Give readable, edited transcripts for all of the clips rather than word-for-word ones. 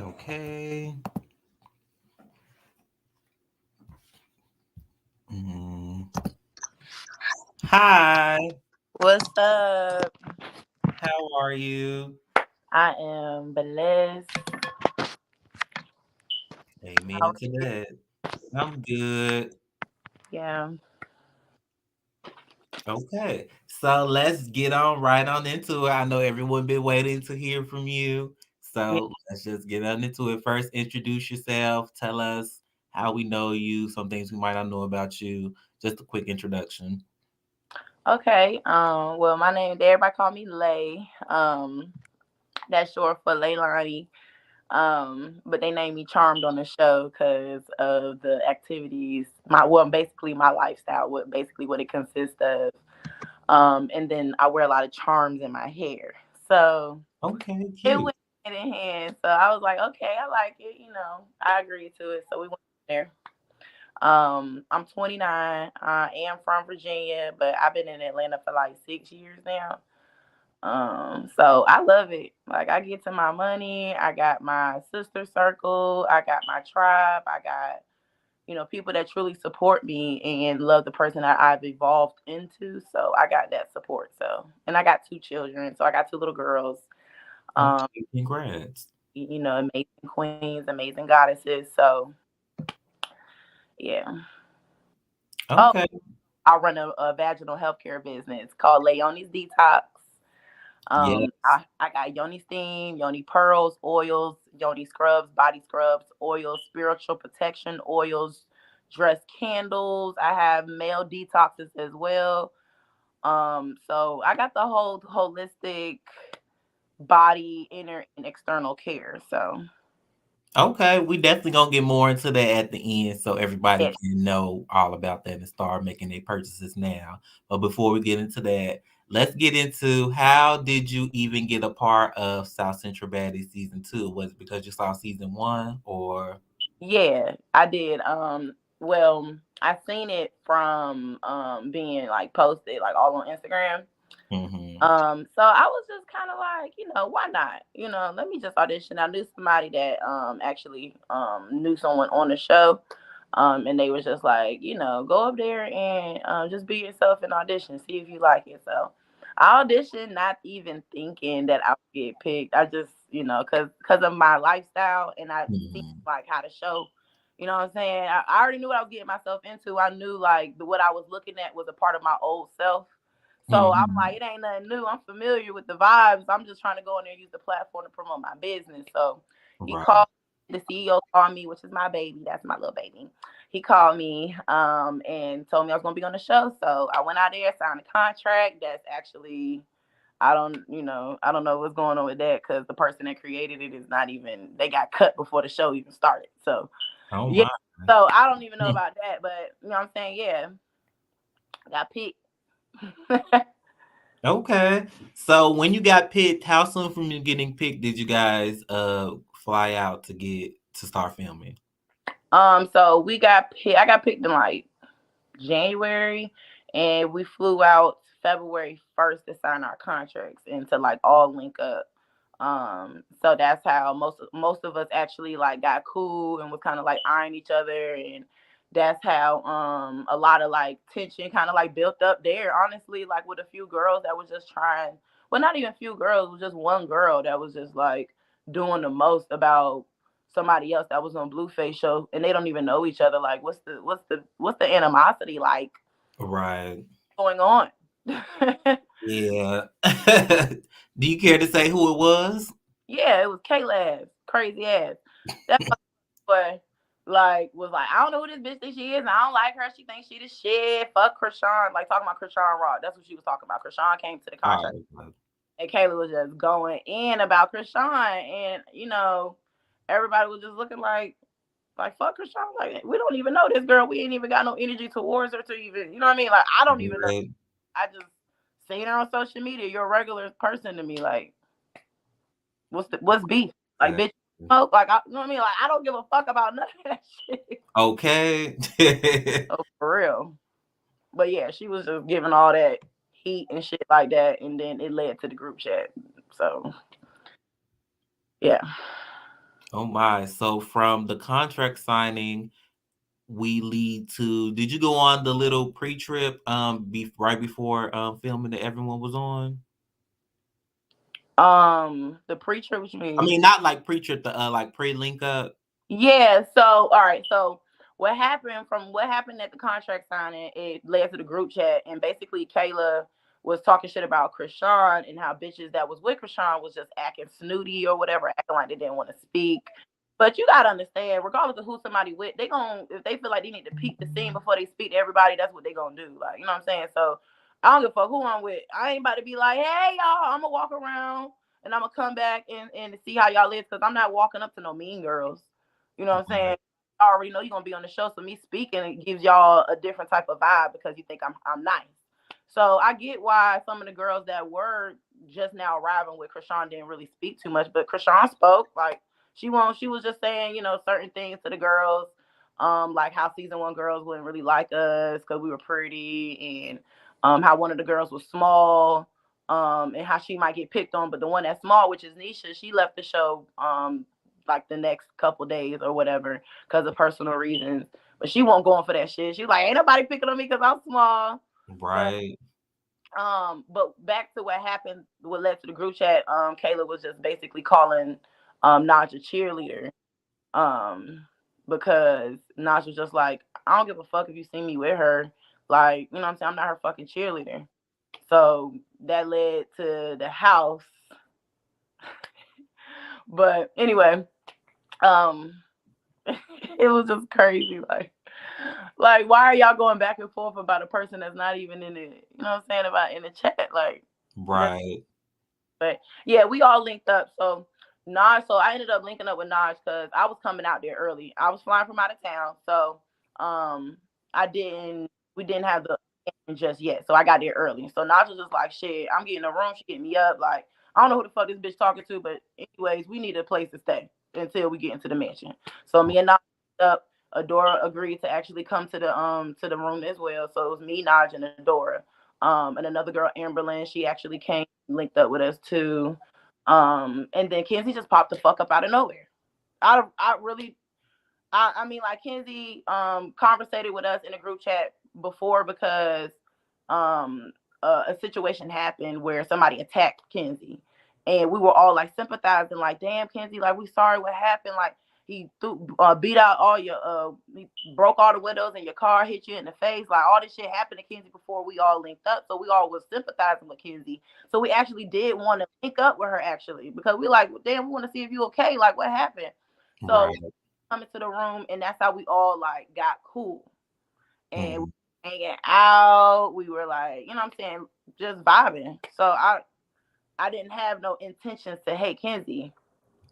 Okay. Mm. Hi. What's up? How are you? I am blessed. How Amen are to you? that. I'm good. Yeah. Okay. So let's get on right on into it. I know everyone been waiting to hear from you. Yeah. So let's just get on into it. First, introduce yourself. Tell us how we know you, some things we might not know about you. Just a quick introduction. Okay. Well, my name, everybody call me Lay. That's short for Leilani. But they named me Charmed on the show because of the activities. Basically my lifestyle. What it consists of. And then I wear a lot of charms in my hair. So Okay, it cute. went hand in hand. So I was like, okay, I like it. I agreed to it. So we went there. I'm 29. I am from Virginia, but I've been in Atlanta for like 6 years now. So I love it. Like I get to my money. I got my sister circle. I got my tribe. I got people that truly support me and love the person that I've evolved into. So I got that support. So and I got two children. So I got two little girls. Um, Okay, congrats. amazing queens, amazing goddesses. So yeah. Oh, Okay. I run a vaginal healthcare business called Leonie's Detox. Yeah. I got Yoni Steam, Yoni Pearls, oils, Yoni Scrubs, body scrubs, oils, spiritual protection oils, dress candles. I have male detoxes as well. So I got the whole holistic body, inner and external care. So Okay, we definitely gonna get more into that at the end so everybody yes, can know all about that and start making their purchases now. But before we get into that, let's get into how did you even get a part of South Central Baddies season two? Was it because you saw season one or yeah, I did. Well, I seen it from being like posted like all on Instagram. hmm So I was just kind of like, why not? Let me just audition. I knew somebody that actually knew someone on the show. And they was just like, go up there and just be yourself and audition, see if you like it. So I auditioned, not even thinking that I would get picked. I just, cause of my lifestyle and I see hmm like how the show, you know what I'm saying? I already knew what I was getting myself into. I knew like what I was looking at was a part of my old self. So I'm hmm like, it ain't nothing new. I'm familiar with the vibes. I'm just trying to go in there and use the platform to promote my business. So he Right. called, the CEO called me, which is my baby. That's my little baby. He called me and told me I was gonna be on the show. So I went out there, signed a contract. That's actually I don't know what's going on with that because the person that created it is not even they got cut before the show even started. So Oh yeah. my. So I don't even know Hmm. about that, but you know what I'm saying? Yeah, I got picked. Okay. So when you got picked, how soon from you getting picked did you guys fly out to get to start filming? So I got picked in like January, and we flew out February 1st to sign our contracts and to like all link up. So that's how most of us actually like got cool and was kind of like eyeing each other, and that's how a lot of like tension kind of like built up there. Honestly, like with a few girls that was just trying. Well, not even a few girls. It was just one girl that was just like doing the most about somebody else that was on Blueface show, and they don't even know each other. Like, what's the animosity like Right. going on? Yeah. Do you care to say who it was? Yeah, it was K-Lab, crazy ass. That boy, like, was like, I don't know who this bitch thinks she is, and I don't like her. She thinks she the shit. Fuck Krishan. Like, talking about Krishan Rock. That's what she was talking about. Krishan came to the contract, Oh, and Kayla was just going in about Krishan, and, everybody was just looking like, fuck Krishan. Like, we don't even know this girl. We ain't even got no energy towards her to even, you know what I mean? Like, I don't even know. right. I just seen her on social media. You're a regular person to me. Like, what's beef? Like, bitch, Exactly. smoke. Like, you know what I mean? Like, I don't give a fuck about none of that shit. Okay. Oh, for real. But yeah, she was just giving all that heat and shit like that, and then it led to the group chat. So yeah, Oh my. So from the contract signing, we lead to, did you go on the little pre-trip right before filming that everyone was on? The pre-trip, what you I mean? mean, not like pre-trip, the like pre-link up. Yeah, so all right, so what happened at the contract signing, it led to the group chat, and basically Kayla was talking shit about Krishan and how bitches that was with Krishan was just acting snooty or whatever, acting like they didn't want to speak. But you gotta understand, regardless of who somebody with, they gon' if they feel like they need to peep the scene before they speak to everybody, that's what they gonna do. Like, you know what I'm saying? So I don't give a fuck who I'm with. I ain't about to be like, hey y'all, I'm gonna walk around and I'm gonna come back and see how y'all live, because I'm not walking up to no mean girls. You know what I'm saying? Right. I already know you're gonna be on the show, so me speaking it gives y'all a different type of vibe because you think I'm nice. So I get why some of the girls that were just now arriving with Krishan didn't really speak too much, but Krishan spoke. Like she was just saying, certain things to the girls, like how season 1 girls wouldn't really like us because we were pretty, and how one of the girls was small, and how she might get picked on, but the one that's small, which is Nisha, she left the show like the next couple days or whatever because of personal reasons. But she won't go on for that shit. She's like, ain't nobody picking on me because I'm small. But Right. but back to what happened, what led to the group chat. Kayla was just basically calling Naj a cheerleader. Because Naj was just like, I don't give a fuck if you see me with her. Like, you know what I'm saying? I'm not her fucking cheerleader. So that led to the house. But anyway, um, it was just crazy. Like, why are y'all going back and forth about a person that's not even in the, you know what I'm saying, about in the chat? Like, that's, Right. but yeah, we all linked up. So so I ended up linking up with Naj because I was coming out there early. I was flying from out of town, so um, we didn't have the just yet. So I got there early. So Naj was just like, shit, I'm getting a room. She hit me up. Like, I don't know who the fuck this bitch talking to, but anyways, we need a place to stay until we get into the mansion. So me and Naj up. Adora agreed to actually come to the room as well. So it was me, Naj, and Adora. And another girl, Amberlyn, she actually came linked up with us too. And then Kenzie just popped the fuck up out of nowhere. I really I mean, like, Kenzie conversated with us in a group chat before because um a situation happened where somebody attacked Kenzie, and we were all like sympathizing, like, damn, Kenzie, like, we sorry what happened, like he threw beat out all your he broke all the windows in your car, hit you in the face, like all this shit happened to Kenzie before we all linked up, so we all was sympathizing with Kenzie. So we actually did want to link up with her, actually, because we like, well, damn, we want to see if you okay, like what happened. So Right. come into the room, and that's how we all like got cool and we Mm-hmm. were hanging out. We were like, you know what I'm saying, just vibing. So I didn't have no intentions to hate Kenzie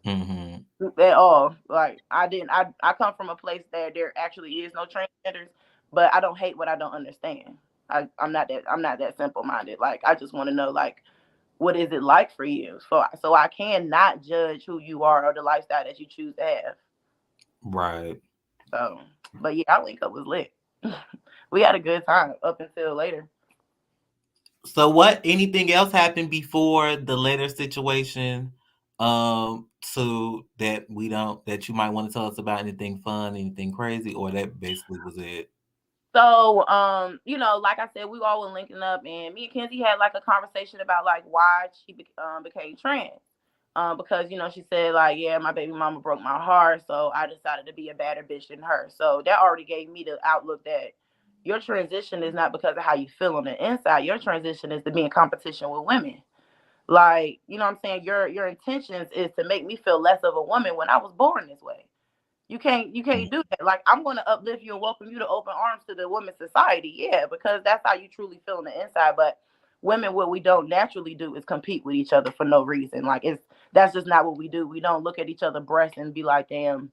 Mm-hmm. at all. Like I didn't. I come from a place that there actually is no transgenders, but I don't hate what I don't understand. I'm not that simple minded. Like I just want to know, like, what is it like for you, so I can not judge who you are or the lifestyle that you choose to have. Right. So, but yeah, our link up was lit. We had a good time up until later. So what anything else happened before the letter situation? So that we don't that you might want to tell us about anything fun, anything crazy, or that basically was it? So, like I said, we all were linking up, and me and Kenzie had like a conversation about like why she became trans. Because she said like, yeah, my baby mama broke my heart, so I decided to be a badder bitch than her. So that already gave me the outlook that your transition is not because of how you feel on the inside. Your transition is to be in competition with women. Like, you know what I'm saying? Your intentions is to make me feel less of a woman when I was born this way. You can't do that. Like, I'm gonna uplift you and welcome you to open arms to the women's society. Yeah, because that's how you truly feel on the inside. But women, what we don't naturally do is compete with each other for no reason. Like that's just not what we do. We don't look at each other breasts and be like, damn,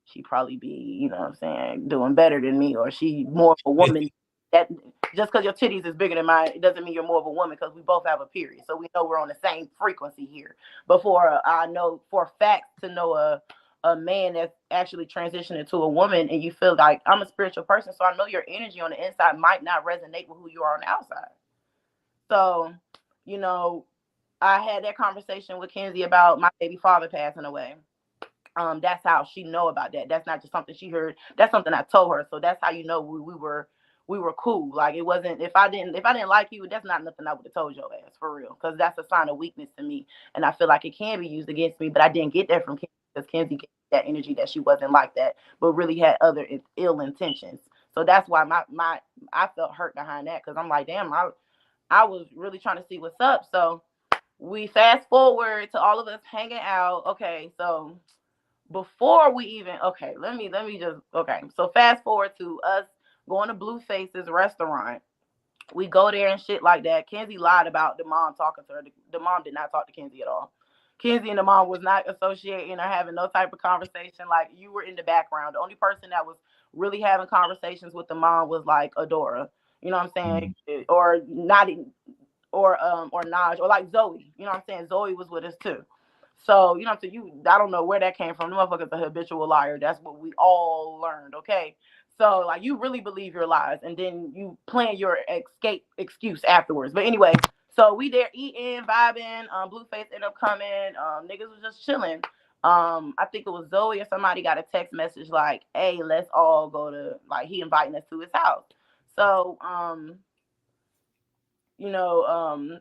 she probably be, what I'm saying, doing better than me, or she more of a woman. That just because your titties is bigger than mine, it doesn't mean you're more of a woman, because we both have a period. So we know we're on the same frequency here. Before I know for a fact to know a man that's actually transitioning to a woman, and you feel like, I'm a spiritual person, so I know your energy on the inside might not resonate with who you are on the outside. So, I had that conversation with Kenzie about my baby father passing away. That's how she know about that. That's not just something she heard. That's something I told her. So that's how you know we were cool. Like, it wasn't, if I didn't like you, that's not nothing I would have told your ass, for real, because that's a sign of weakness to me, and I feel like it can be used against me. But I didn't get that from Kenzie, because Kenzie gave that energy that she wasn't like that, but really had other ill intentions. So that's why my I felt hurt behind that, because I'm like, damn, I was really trying to see what's up. So we fast forward to all of us hanging out. Okay, so before we even, okay, let me just, okay, so fast forward to us going to Blueface's restaurant. We go there and shit like that. Kenzie lied about the mom talking to her. The mom did not talk to Kenzie at all. Kenzie and the mom was not associating or having no type of conversation. Like, you were in the background. The only person that was really having conversations with the mom was like Adora. You know what I'm Mm. saying? Or not, or Naj, or like Zoe. You know what I'm saying? Zoe was with us too. So, you know, so I don't know where that came from. The motherfucker's a habitual liar. That's what we all learned, okay? So, like, you really believe your lies, and then you plan your escape excuse afterwards. But anyway, so we there eating, vibing. Blueface ended up coming. Niggas was just chilling. I think it was Zoe or somebody got a text message like, "Hey, let's all go to," like, he inviting us to his house. So, you know,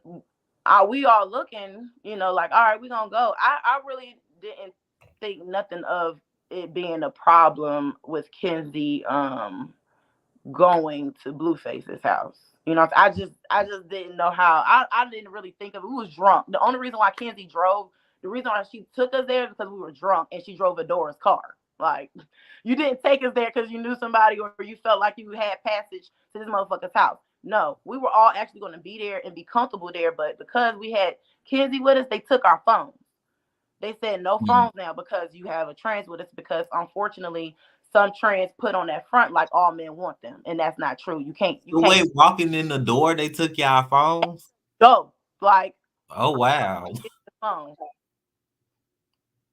we all looking, like, all right, we gonna go. I really didn't think nothing of it being a problem with Kenzie going to Blueface's house. I just didn't know how. I didn't really think of it. We was drunk. The only reason why Kenzie drove, the reason why she took us there is because we were drunk and she drove Adora's car. Like, you didn't take us there because you knew somebody or you felt like you had passage to this motherfucker's house. No, we were all actually going to be there and be comfortable there, but because we had Kenzie with us, they took our phones. They said no Mm. phones now because you have a trans with us, because unfortunately some trans put on that front like all men want them, and that's not true. You So can't wait, walking in the door, they took y'all phones? go. Like, Oh wow. get the phone.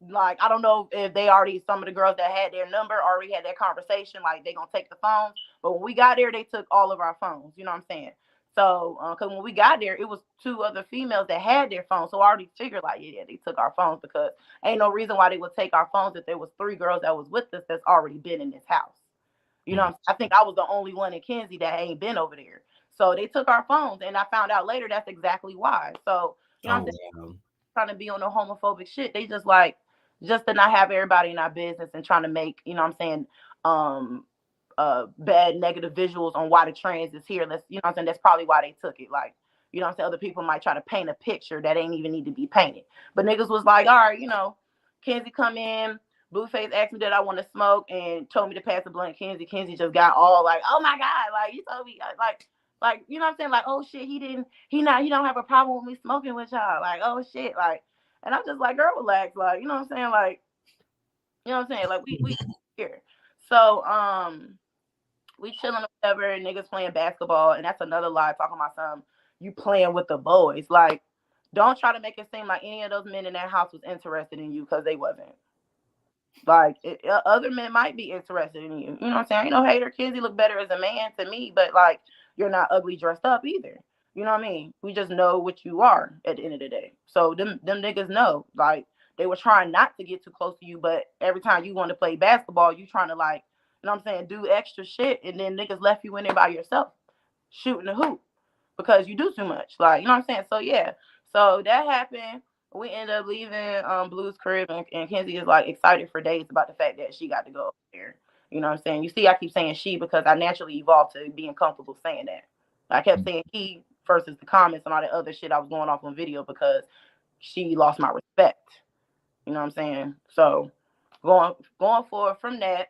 Like, I don't know if they already, some of the girls that had their number already had that conversation, like they gonna take the phones. But when we got there, they took all of our phones. You know what I'm saying? So, because when we got there, it was two other females that had their phones. So I already figured, like, yeah, they took our phones, because ain't no reason why they would take our phones if there was three girls that was with us that's already been in this house. You know what Mm. I'm saying? I think I was the only one in Kenzie that ain't been over there. So they took our phones, and I found out later that's exactly why. So, you know what I'm Oh saying? wow. Trying to be on no homophobic shit. They just like, just to not have everybody in our business and trying to make, what I'm saying, um bad negative visuals on why the trans is here. Let's, what I'm saying, that's probably why they took it. Like, what I'm saying, other people might try to paint a picture that ain't even need to be painted. But niggas was like, all right, Kenzie come in, Blueface asked me that I want to smoke and told me to pass the blunt. Kenzie just got all like, oh my God, like, you told me, like, what I'm saying, like, oh shit, he don't have a problem with me smoking with y'all. Like, oh shit, like, and I'm just like, girl, relax, like, what I'm saying, like, what I'm saying, like, we here. So, we chilling or whatever, niggas playing basketball, and that's another lie talking about some, you playing with the boys. Like, don't try to make it seem like any of those men in that house was interested in you, because they wasn't. Like, other men might be interested in you. You know what I'm saying? You know, hater Kenzie look better as a man to me, but like, you're not ugly dressed up either. You know what I mean? We just know what you are at the end of the day. So them niggas know. Like, they were trying not to get too close to you, but every time you want to play basketball, you trying to, like, you know what I'm saying, do extra shit, and then niggas left you in there by yourself shooting the hoop because you do too much. Like, you know what I'm saying? So yeah. So that happened. We ended up leaving Blue's crib, and Kenzie is like excited for days about the fact that she got to go there. You know what I'm saying? You see, I keep saying she because I naturally evolved to being comfortable saying that. I kept saying he versus the comments and all that other shit I was going off on video because she lost my respect. You know what I'm saying? So going forward from that,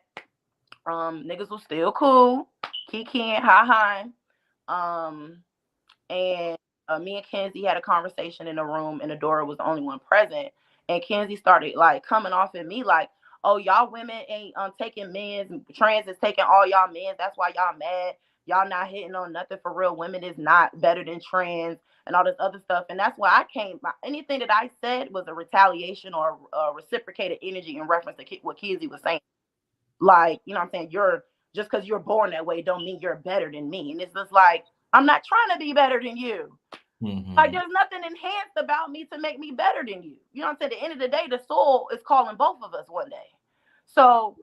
niggas was still cool. Kiki and hi hi. And me and Kenzie had a conversation in the room, and Adora was the only one present. And Kenzie started like coming off at me like, "Oh, y'all women ain't taking men's, trans is taking all y'all men. That's why y'all mad. Y'all not hitting on nothing for real. Women is not better than trans and all this other stuff." And that's why I came. Anything that I said was a retaliation or reciprocated energy in reference to what Kenzie was saying. Like, you know what I'm saying? You're just because you're born that way don't mean you're better than me. And it's just like, I'm not trying to be better than you. Like, Mm-hmm. there's nothing enhanced about me to make me better than you. You know what I'm saying? At the end of the day, the soul is calling both of us one day. So,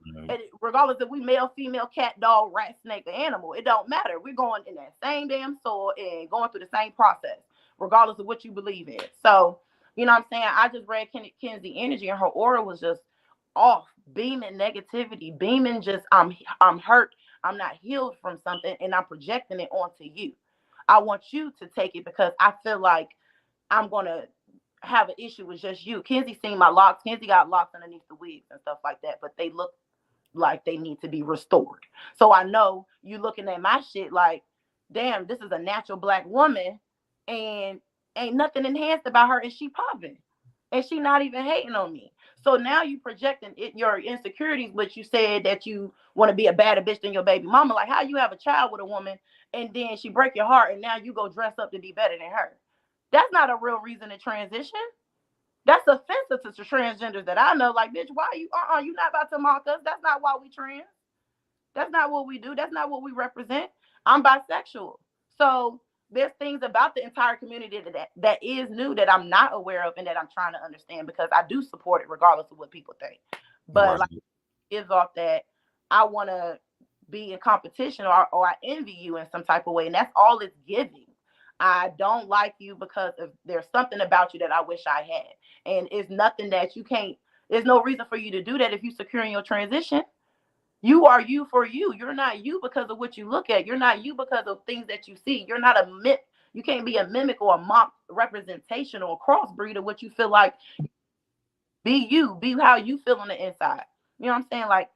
regardless if we male, female, cat, dog, rat, snake, or animal, it don't matter. We're going in that same damn soul and going through the same process, regardless of what you believe in. So, you know what I'm saying? I just read Kenzie energy, and her aura was just off, beaming negativity, beaming just I'm hurt, I'm not healed from something, and I'm projecting it onto you. I want you to take it because I feel like I'm gonna have an issue with just you. Kenzie seen my locks. Kenzie got locks underneath the wigs and stuff like that, but they look like they need to be restored. So I know you looking at my shit like, damn, this is a natural black woman, and ain't nothing enhanced about her, and she popping, and she not even hating on me. So now you projecting it, your insecurities, but you said that you want to be a badder bitch than your baby mama. Like, how you have a child with a woman and then she break your heart, and now you go dress up to be better than her? That's not a real reason to transition. That's offensive to transgenders that I know. Like, bitch, why you? You not about to mock us. That's not why we trans. That's not what we do. That's not what we represent. I'm bisexual. So there's things about the entire community that is new that I'm not aware of and that I'm trying to understand, because I do support it regardless of what people think. But Right. like, it gives off that I want to be in competition, or I envy you in some type of way, and that's all it's giving. I don't like you because of, there's something about you that I wish I had, and it's nothing that you can't. There's no reason for you to do that if you securing your transition. You are you for you. You're not you because of what you look at. You're not you because of things that you see. You're not a myth. You can't be a mimic or a mock representation or a crossbreed of what you feel like. Be you. Be how you feel on the inside. You know what I'm saying? Like,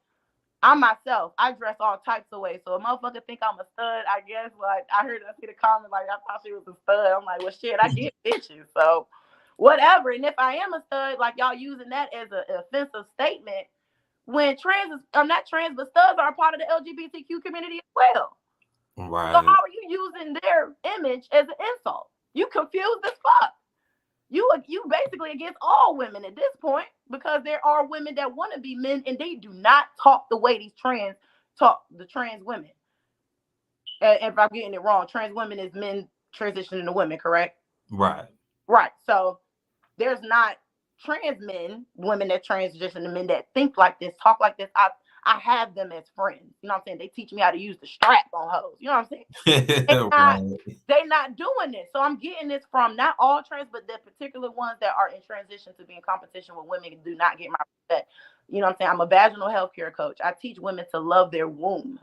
I'm myself. I dress all types of ways. So a motherfucker think I'm a stud, I guess. Like, I see the comment like I thought she was a stud. I'm like, well, shit, I get bitches. So whatever. And if I am a stud, like, y'all using that as an offensive statement, when I'm not trans, but studs are a part of the LGBTQ community as well. So Right. how are you using their image as an insult? You confused as fuck. You basically against all women at this point, because there are women that want to be men and they do not talk the way these trans talk. The trans women. And if I'm getting it wrong, trans women is men transitioning to women, correct? Right. Right. So there's not trans men, women that transition to men that think like this, talk like this. I have them as friends. You know what I'm saying? They teach me how to use the strap on hoes. You know what I'm saying? They not Right. they not doing this. So I'm getting this from not all trans, but the particular ones that are in transition to be in competition with women do not get my respect. You know what I'm saying? I'm a vaginal healthcare coach. I teach women to love their womb.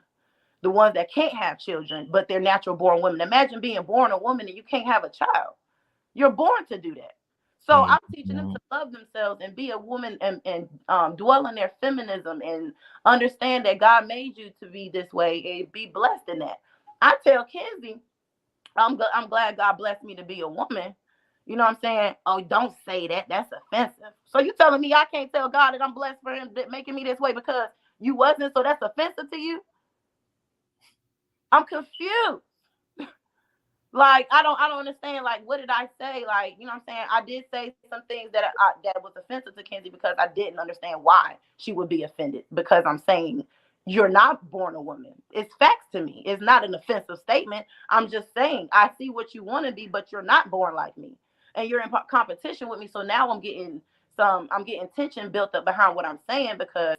The ones that can't have children, but they're natural born women. Imagine being born a woman and you can't have a child. You're born to do that. So I'm teaching them Mhm. to love themselves and be a woman, and dwell in their feminism and understand that God made you to be this way and be blessed in that. I tell Kenzie, I'm glad God blessed me to be a woman. You know what I'm saying? Oh, don't say that. That's offensive. So you telling me I can't tell God that I'm blessed for him making me this way because you wasn't? So that's offensive to you? I'm confused. Like, I don't understand. Like, what did I say? Like, you know what I'm saying? I did say some things that was offensive to Kenzie because I didn't understand why she would be offended, because I'm saying you're not born a woman. It's facts to me. It's not an offensive statement. I'm just saying I see what you want to be, but you're not born like me, and you're in competition with me. So now I'm getting tension built up behind what I'm saying, because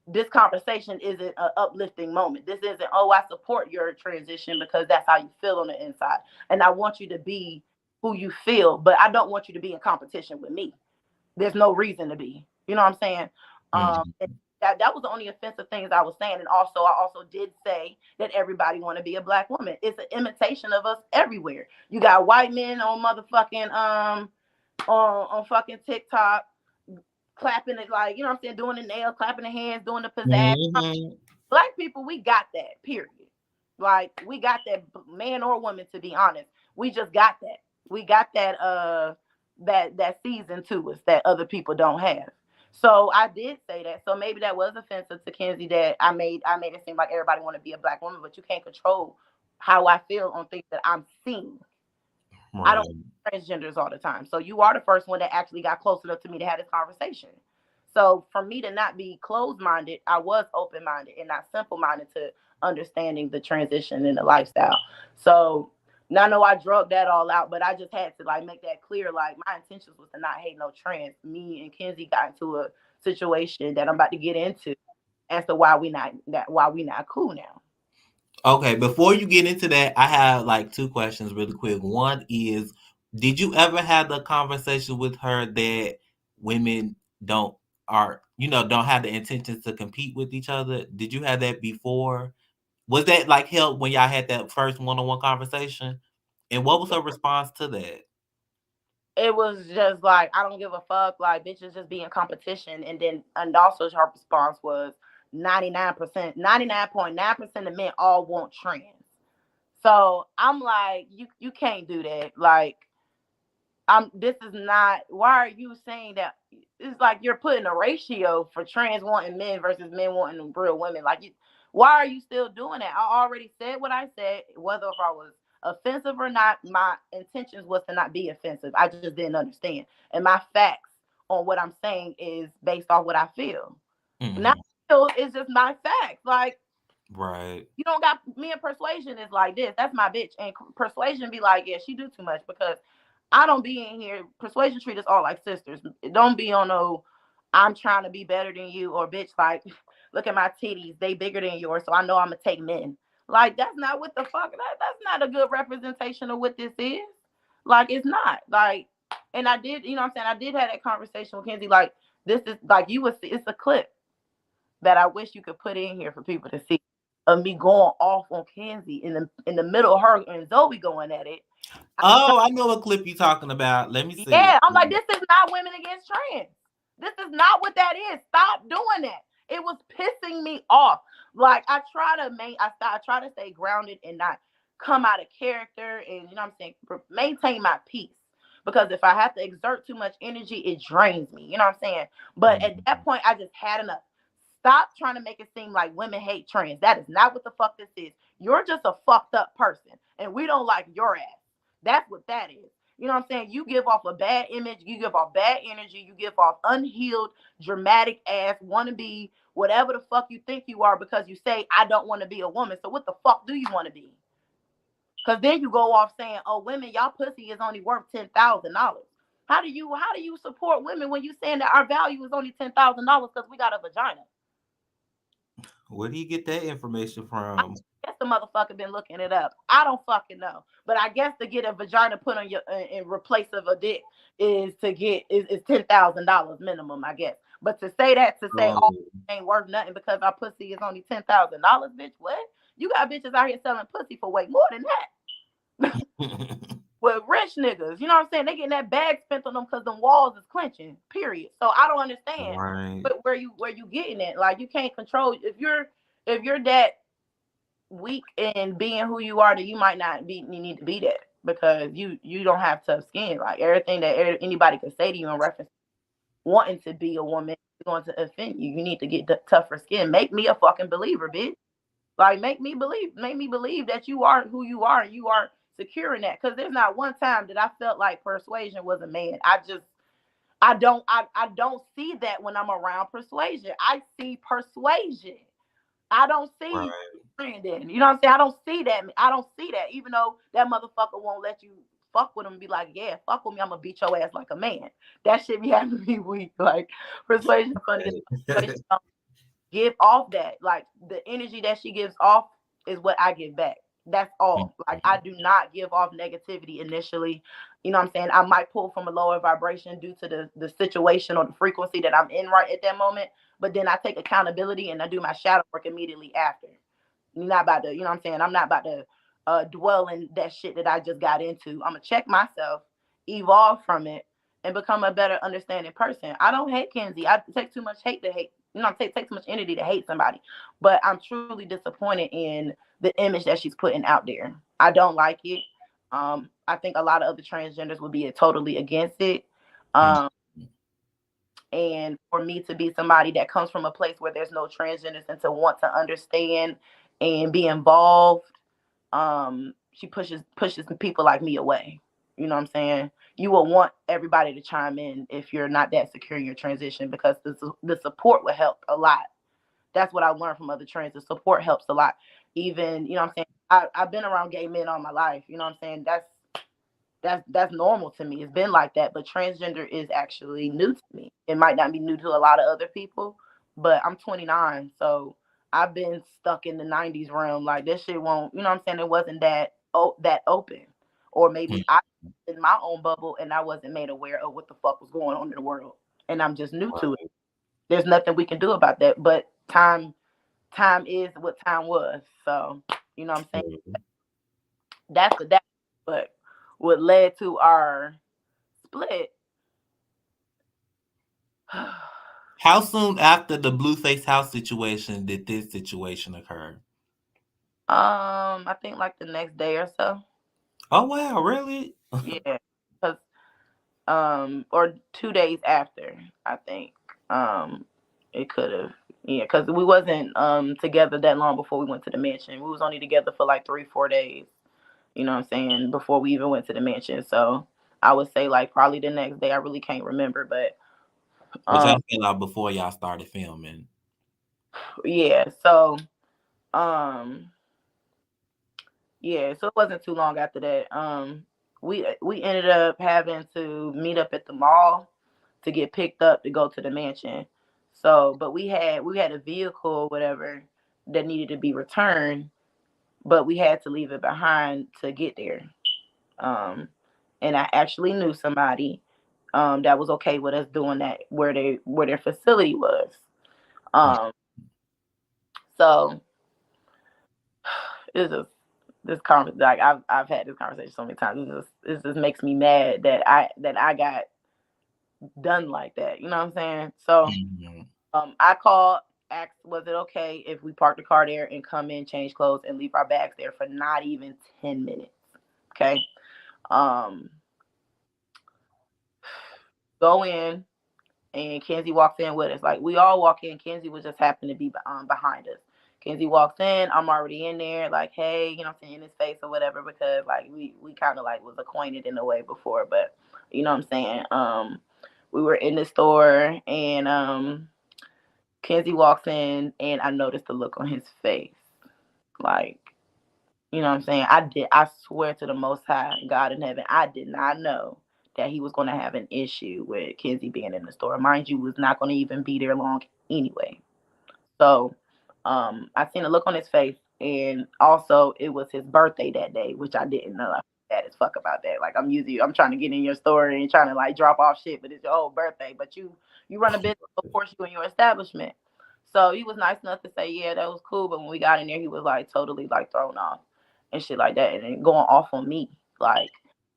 this conversation isn't an uplifting moment. This isn't, oh, I support your transition because that's how you feel on the inside. And I want you to be who you feel, but I don't want you to be in competition with me. There's no reason to be. You know what I'm saying? Mhm. That was the only offensive things I was saying. And also, I also did say that everybody want to be a black woman. It's an imitation of us everywhere. You got white men on motherfucking on fucking TikTok clapping it, like, you know what I'm saying, doing the nails, clapping the hands, doing the pizzazz. Mhm. Black people, we got that, period. Like, we got that, man or woman, to be honest. We just got that. We got that season to us that other people don't have. So I did say that. So maybe that was offensive to Kenzie, that I made it seem like everybody want to be a black woman, but you can't control how I feel on things that I'm seeing. I don't Right. transgenders all the time. So you are the first one that actually got close enough to me to have this conversation. So for me to not be closed minded, I was open minded and not simple minded to understanding the transition and the lifestyle. So Now I know I drug that all out, but I just had to like make that clear. Like my intentions was to not hate no trans. Me and Kenzie got into a situation that I'm about to get into as to why we not cool now. Okay, before you get into that, I have like two questions really quick. One is, did you ever have the conversation with her that women don't are don't have the intentions to compete with each other? Did you have that before? Was that like help when y'all had that first one-on-one conversation? And what was her response to that? It was just like I don't give a fuck, like bitches just be in competition, and also her response was 99%, 99.9% of men all want trans. So I'm like, you can't do that. Like this is not, why are you saying that? It's like you're putting a ratio for trans wanting men versus men wanting real women. Like why are you still doing that? I already said what I said, whether if I was offensive or not. My intentions was to not be offensive. I just didn't understand, and my facts on what I'm saying is based off what I feel. Now Mhm. it's just my facts. Like Right. you don't got me, and Persuasion is like this. That's my bitch. And Persuasion be like, yeah, she do too much because I don't be in here. Persuasion treat us all like sisters. Don't be on no, I'm trying to be better than you, or bitch, like, look at my titties. They bigger than yours. So I know I'm going to take men. Like, that's not what the fuck. That's not a good representation of what this is. Like, it's not. Like, and I did, you know what I'm saying? I did have that conversation with Kenzie. Like, this is like, you would see, it's a clip that I wish you could put in here for people to see of me going off on Kenzie in the middle of her and Zoe going at it. I'm trying, Oh, I know what clip you talking about. Let me see it. yeah, I'm like, this is not women against trans. This is not what that is. Stop doing that. It was pissing me off. Like I try to stay grounded and not come out of character, and you know what I'm saying, maintain my peace. Because if I have to exert too much energy, it drains me. You know what I'm saying? But at that Mhm. point, I just had enough. Stop trying to make it seem like women hate trans. That is not what the fuck this is. You're just a fucked up person, and we don't like your ass. That's what that is. You know what I'm saying? You give off a bad image, you give off bad energy, you give off unhealed, dramatic ass, wanna be whatever the fuck you think you are because you say, I don't want to be a woman. So what the fuck do you want to be? Because then you go off saying, oh, women, y'all pussy is only worth $10,000. How do you support women when you saying that our value is only $10,000 because we got a vagina? Where do you get that information I from? guess the motherfucker been looking it up. I don't fucking know, but I guess to get a vagina put on your in replace of a dick is $10,000 minimum, I guess. But to say that to say Oh. all ain't worth nothing because our pussy is only $10,000, bitch, what? You got bitches out here selling pussy for way more than that. With rich niggas, you know what I'm saying? They getting that bag spent on them because them walls is clenching. Period. So I don't understand Right. where you getting it. Like you can't control if you're that weak in being who you are, that you might not be, you need to be that because you don't have tough skin. Like everything that anybody could say to you in reference wanting to be a woman is going to offend you. You need to get tougher skin. Make me a fucking believer, bitch. Like make me believe that you are who you are and you are secure in that. Because there's not one time that I felt like Persuasion was a man. I don't see that when I'm around Persuasion. I see Persuasion. I don't see Right. Brandon. You know what I'm saying? I don't see that. I don't see that. Even though that motherfucker won't let you fuck with him and be like, yeah, fuck with me. I'm gonna beat your ass like a man. That shit be having me weak. Like Persuasion funny as Persuasion don't give off that. Like the energy that she gives off is what I give back. That's all. Like I Mhm. do not give off negativity initially. You know what I'm saying? I might pull from a lower vibration due to the situation or the frequency that I'm in right at that moment. But then I take accountability and I do my shadow work immediately after. You're not about to, you know what I'm saying? I'm not about to dwell in that shit that I just got into. I'm gonna check myself, evolve from it, and become a better understanding person. I don't hate Kenzie. I take too much hate to hate. You know, take too much energy to hate somebody. But I'm truly disappointed in the image that she's putting out there. I don't like it. I think a lot of other transgenders would be totally against it. Mhm. Um, and for me to be somebody that comes from a place where there's no transgenders and to want to understand and be involved, she pushes people like me away. You know what I'm saying? You will want everybody to chime in if you're not that secure in your transition because the support will help a lot. That's what I learned from other trans. The support helps a lot. Even, you know what I'm saying? I've been around gay men all my life. You know what I'm saying? That's normal to me. It's been like that. But transgender is actually new to me. It might not be new to a lot of other people, but I'm 29, so I've been stuck in the 90s realm. Like this shit won't. You know what I'm saying? It wasn't that open, or maybe I in my own bubble and I wasn't made aware of what the fuck was going on in the world, and I'm just new to it. There's nothing we can do about that. But time is what time was. So you know what I'm saying? That's the that. But what led to our split. How soon after the Blueface house situation did this situation occur? I think like the next day or so. Oh wow, really? Yeah, cause or 2 days after, I think. Um, it could have. Yeah, cause we wasn't together that long before we went to the mansion. We was only together for like 3-4 days. You know what I'm saying? Before we even went to the mansion. So I would say like probably the next day. I really can't remember, but But um, y'all fell out before y'all started filming. yeah. So um, yeah. So it wasn't too long after that. We ended up having to meet up at the mall to get picked up to go to the mansion. So, but we had a vehicle or whatever that needed to be returned, but we had to leave it behind to get there. Um, and I actually knew somebody that was okay with us doing that where their facility was. Um, so it's just this conversation. Like I've had this conversation so many times. It just makes me mad that I got done like that. You know what I'm saying? So Mhm. I called, asked, was it okay if we park the car there and come in, change clothes, and leave our bags there for not even 10 minutes? Okay. Um, go in, and Kenzie walks in with us. Like we all walk in. Kenzie was just happened to be behind us. Kenzie walks in. I'm already in there. Like, hey, you know, what I'm saying, in his face or whatever, because like we kind of like was acquainted in a way before, but you know what I'm saying. We were in the store, and Kenzie walks in, and I noticed the look on his face. Like, you know what I'm saying? I swear to the most high God in heaven, I did not know that he was gonna have an issue with Kenzie being in the store. Mind you, was not gonna even be there long anyway. So I seen a look on his face, and also it was his birthday that day, which I didn't know. I'm mad as fuck about that. Like I'm trying to get in your story and trying to like drop off shit, but it's your whole birthday. But you run a business, of course, you in your establishment. So he was nice enough to say, yeah, that was cool. But when we got in there, he was like totally like thrown off and shit like that, and then going off on me like,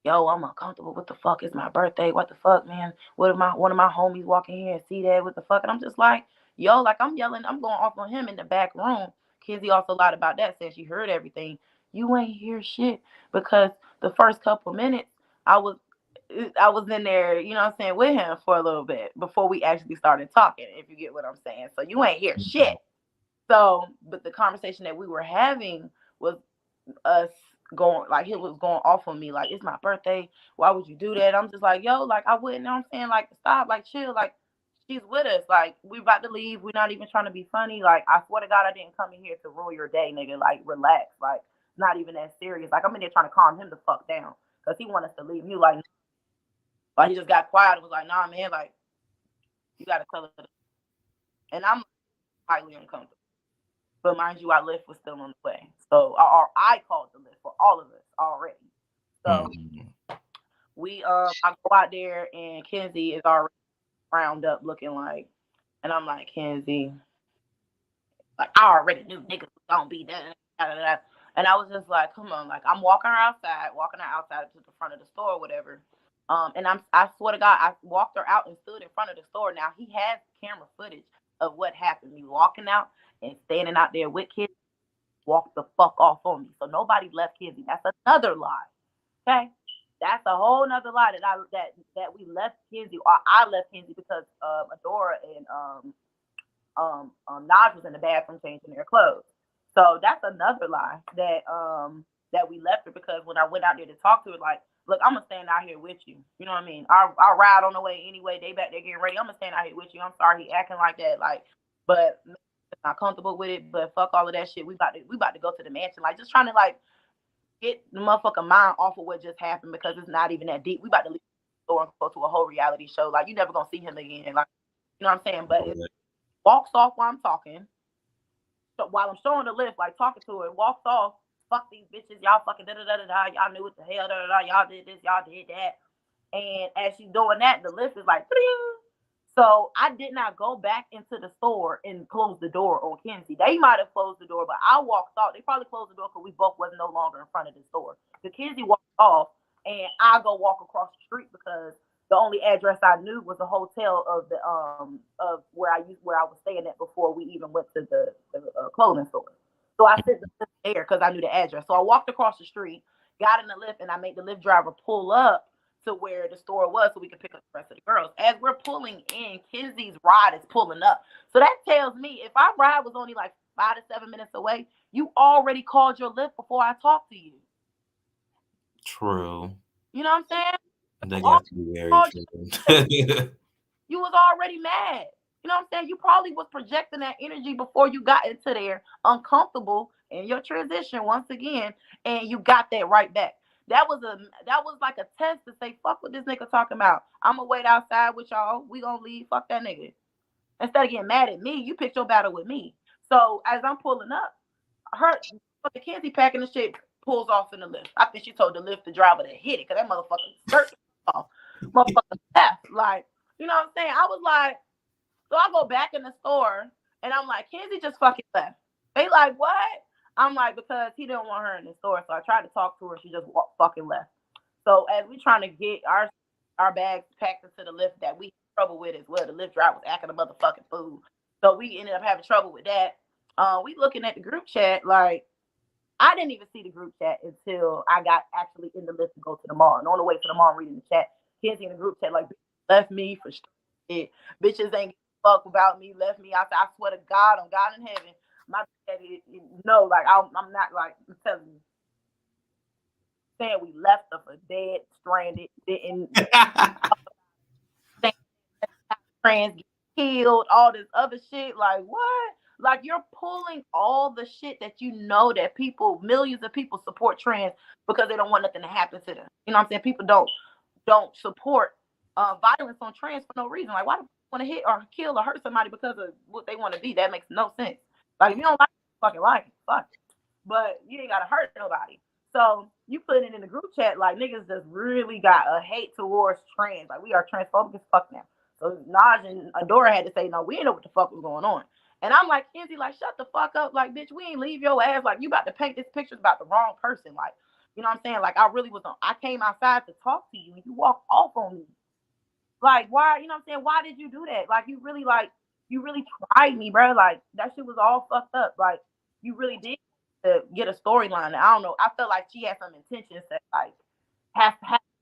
yo, I'm uncomfortable. What the fuck is my birthday? What the fuck, man? What if my one of my homies walk in here and see that? What the fuck? And I'm just like, yo, like I'm yelling, I'm going off on him in the back room. Kenzie also lied about that, saying she heard everything. You ain't hear shit because the first couple minutes I was I was in there, you know what I'm saying, with him for a little bit before we actually started talking, if you get what I'm saying. So you ain't hear shit. So, but the conversation that we were having was us going like he was going off on me like it's my birthday. Why would you do that? I'm just like, yo, like I wouldn't, you know what I'm saying? Like stop, like chill, like she's with us. Like we about to leave. We're not even trying to be funny. Like I swear to God, I didn't come in here to ruin your day, nigga. Like relax. Like not even that serious. Like I'm in there trying to calm him the fuck down. Cause he want us to leave. You like he just got quiet and was like, nah man, like you gotta tell her. And I'm highly uncomfortable. But mind you, our lift was still on the way. So I called the lift for all of us already. So Mhm. I go out there and Kenzie is already round up looking like, and I'm like, Kenzie, like I already knew niggas was gonna be done. Da, da, da. And I was just like, come on, like I'm walking her outside to the front of the store or whatever. And I swear to God, I walked her out and stood in front of the store. Now he has camera footage of what happened. Me walking out and standing out there with kids walked the fuck off on me. So nobody left Kenzie. That's another lie. Okay? That's a whole nother lie that we left Kenzie or I left Kenzie because Adora and Naj was in the bathroom changing their clothes. So that's another lie that we left her because when I went out there to talk to her, like, look, I'm gonna stand out here with you. You know what I mean? I'll ride on the way anyway. They back there getting ready. I'm gonna stand out here with you. I'm sorry he acting like that. Like, but not comfortable with it, but fuck all of that shit. We about to go to the mansion. Like just trying to like get the motherfucking mind off of what just happened because it's not even that deep. We about to leave the store and go to a whole reality show. Like you never gonna see him again. Like you know what I'm saying? But it walks off while I'm talking. So while I'm showing the lift, like talking to her, walks off. Fuck these bitches, y'all fucking da da da da da. Y'all knew what the hell da da da. Y'all did this, y'all did that. And as she's doing that, the lift is like, ding. So I did not go back into the store and close the door on Kenzie. They might have closed the door, but I walked off. They probably closed the door because we both was no longer in front of the store. So Kenzie walked off, and I go walk across the street because the only address I knew was the hotel of the of where I was staying at before we even went to the clothing store. So I sit there because I knew the address. So I walked across the street, got in the lift, and I made the lift driver pull up to where the store was so we could pick up the rest of the girls. As we're pulling in, Kenzie's ride is pulling up. So that tells me if our ride was only like 5 to 7 minutes away, you already called your lift before I talked to you. True. You know what I'm saying? That got to be very true. You was already mad. You know what I'm saying? You probably was projecting that energy before you got into there, uncomfortable in your transition once again, and you got that right back. That was like a test to say, fuck what this nigga talking about. I'ma wait outside with y'all. We gonna leave. Fuck that nigga. Instead of getting mad at me, you picked your battle with me. So as I'm pulling up, her fucking Kenzie packing the shit pulls off in the lift. I think she told the lift driver to hit it because that motherfucker skirt off. Motherfucker left. Like, you know what I'm saying? I was like, so I go back in the store and I'm like, Kenzie just fucking left. They like, what? I'm like, because he didn't want her in the store. So I tried to talk to her. She just fucking left. So as we trying to get our bags packed into the lift that we had trouble with as well, the lift driver was acting a motherfucking fool. So we ended up having trouble with that. We looking at the group chat like I didn't even see the group chat until I got actually in the lift to go to the mall. And on the way to the mall, reading the chat, Kenzie in the group chat like left me for shit. Bitches ain't fuck about me, left me. I swear to God, on God in heaven, my daddy, no, like I'm not like I'm telling you, saying we left her for dead, stranded, didn't trans get killed, all this other shit. Like what? Like you're pulling all the shit that you know that people, millions of people support trans because they don't want nothing to happen to them. You know what I'm saying? People don't support violence on trans for no reason. Like why do people want to hit or kill or hurt somebody because of what they want to be? That makes no sense. Like if you don't like it, fucking like it, fuck it. But you ain't gotta hurt nobody. So you put it in the group chat like niggas just really got a hate towards trans. Like we are transphobic as fuck now. So Naj and Adora had to say, no, we didn't know what the fuck was going on. And I'm like, Kenzie, like, shut the fuck up. Like, bitch, we ain't leave your ass. Like, you about to paint this picture about the wrong person. Like, you know what I'm saying? Like, I really was on. I came outside to talk to you and you walked off on me. Like, why, you know what I'm saying? Why did you do that? You really tried me, bro. Like, that shit was all fucked up. Like, you really did to get a storyline. I don't know. I felt like she had some intentions that, like, have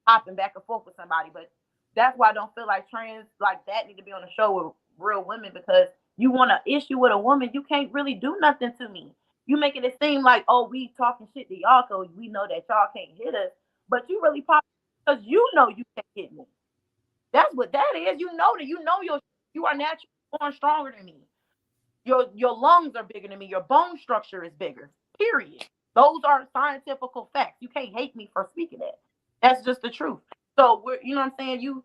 hopping back and forth with somebody. But that's why I don't feel like trans like that need to be on the show with real women because you want to issue with a woman, you can't really do nothing to me. You making it seem like, oh, we talking shit to y'all because we know that y'all can't hit us, but you really pop because you know you can't hit me. That's what that is. You know you are naturally born stronger than me. Your lungs are bigger than me. Your bone structure is bigger. Period. Those are scientific facts. You can't hate me for speaking that. That's just the truth. So we're you know what I'm saying? You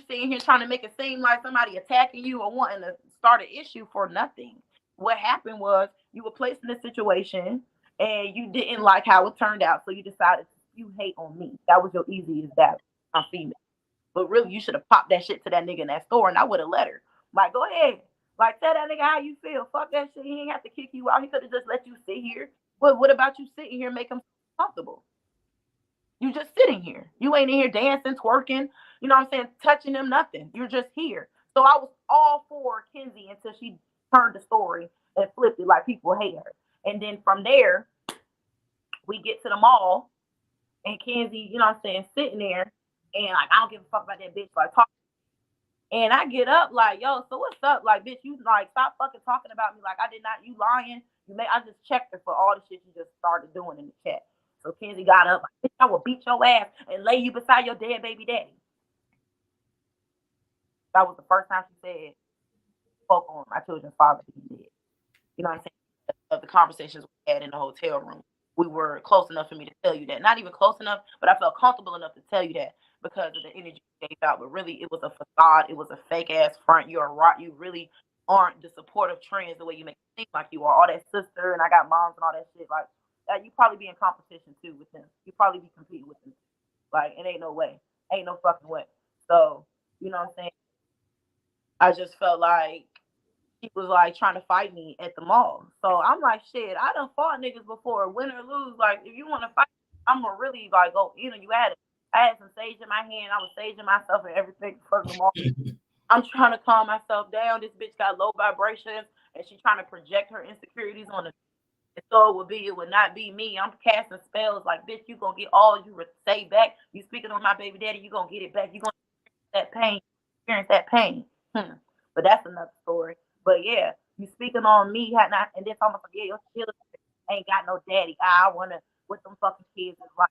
sitting here trying to make it seem like somebody attacking you or wanting to start an issue for nothing. What happened was you were placed in a situation and you didn't like how it turned out, so you decided to spew hate on me. That was your easiest battle. I'm female. But really, you should have popped that shit to that nigga in that store, and I would have let her. Like, go ahead. Like, tell that nigga how you feel. Fuck that shit. He ain't have to kick you out. He could have just let you sit here. But what about you sitting here and make him comfortable? You just sitting here. You ain't in here dancing, twerking, you know what I'm saying, touching him, nothing. You're just here. So I was all for Kenzie until she turned the story and flipped it like people hate her. And then from there, we get to the mall and Kenzie, you know what I'm saying, sitting there and like, I don't give a fuck about that bitch. Like, talk. And I get up like, yo, so what's up? Like, bitch, you like, stop fucking talking about me. Like, I did not, you lying. I just checked her for all the shit you just started doing in the chat. So Kenzie got up like, I will beat your ass and lay you beside your dead baby daddy. That was the first time she said, spoke on my children's father being dead. You know what I'm saying? Of the conversations we had in the hotel room. We were close enough for me to tell you that. Not even close enough, but I felt comfortable enough to tell you that because of the energy you gave out. But really, it was a facade. It was a fake ass front. You're a rock. You really aren't the supportive trends the way you make it seem like you are. All that sister and I got moms and all that shit. Like that, you probably be in competition too with them. You probably be competing with them. Like it ain't no way. Ain't no fucking way. So you know what I'm saying? I just felt like he was like trying to fight me at the mall. So I'm like, shit, I done fought niggas before, win or lose. Like, if you want to fight, I'm gonna really like go, you had it. I had some sage in my hand. I was saging myself and everything for the mall. I'm trying to calm myself down. This bitch got low vibrations and she's trying to project her insecurities on the. So it would not be me. I'm casting spells like, bitch, you gonna get all you say back. You speaking on my baby daddy, you gonna get it back. You gonna that pain, experience that pain. But that's another story. But yeah, you speaking on me, had not, and then almost like, yeah, your children ain't got no daddy. I wanna with them fucking kids is like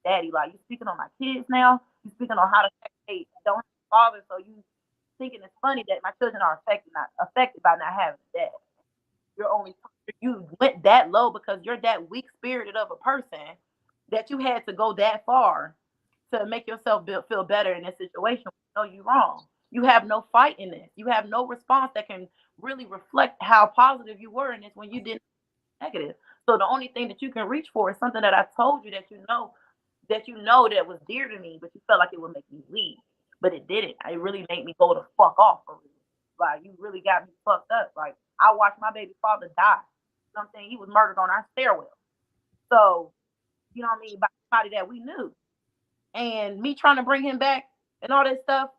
daddy. Like you speaking on my kids now. You speaking on how to they don't have a father, so you thinking it's funny that my children are affected by not having a dad. You're only you went that low because you're that weak spirited of a person that you had to go that far to make yourself feel better in this situation. No, you're wrong. You have no fight in this. You have no response that can really reflect how positive you were in this when you didn't negative. So the only thing that you can reach for is something that I told you that was dear to me, but you felt like it would make me leave. But it didn't. It really made me go the fuck off for real. Like you really got me fucked up. Like I watched my baby father die. You know what I'm saying? He was murdered on our stairwell. So, you know what I mean, by somebody that we knew. And me trying to bring him back and all that stuff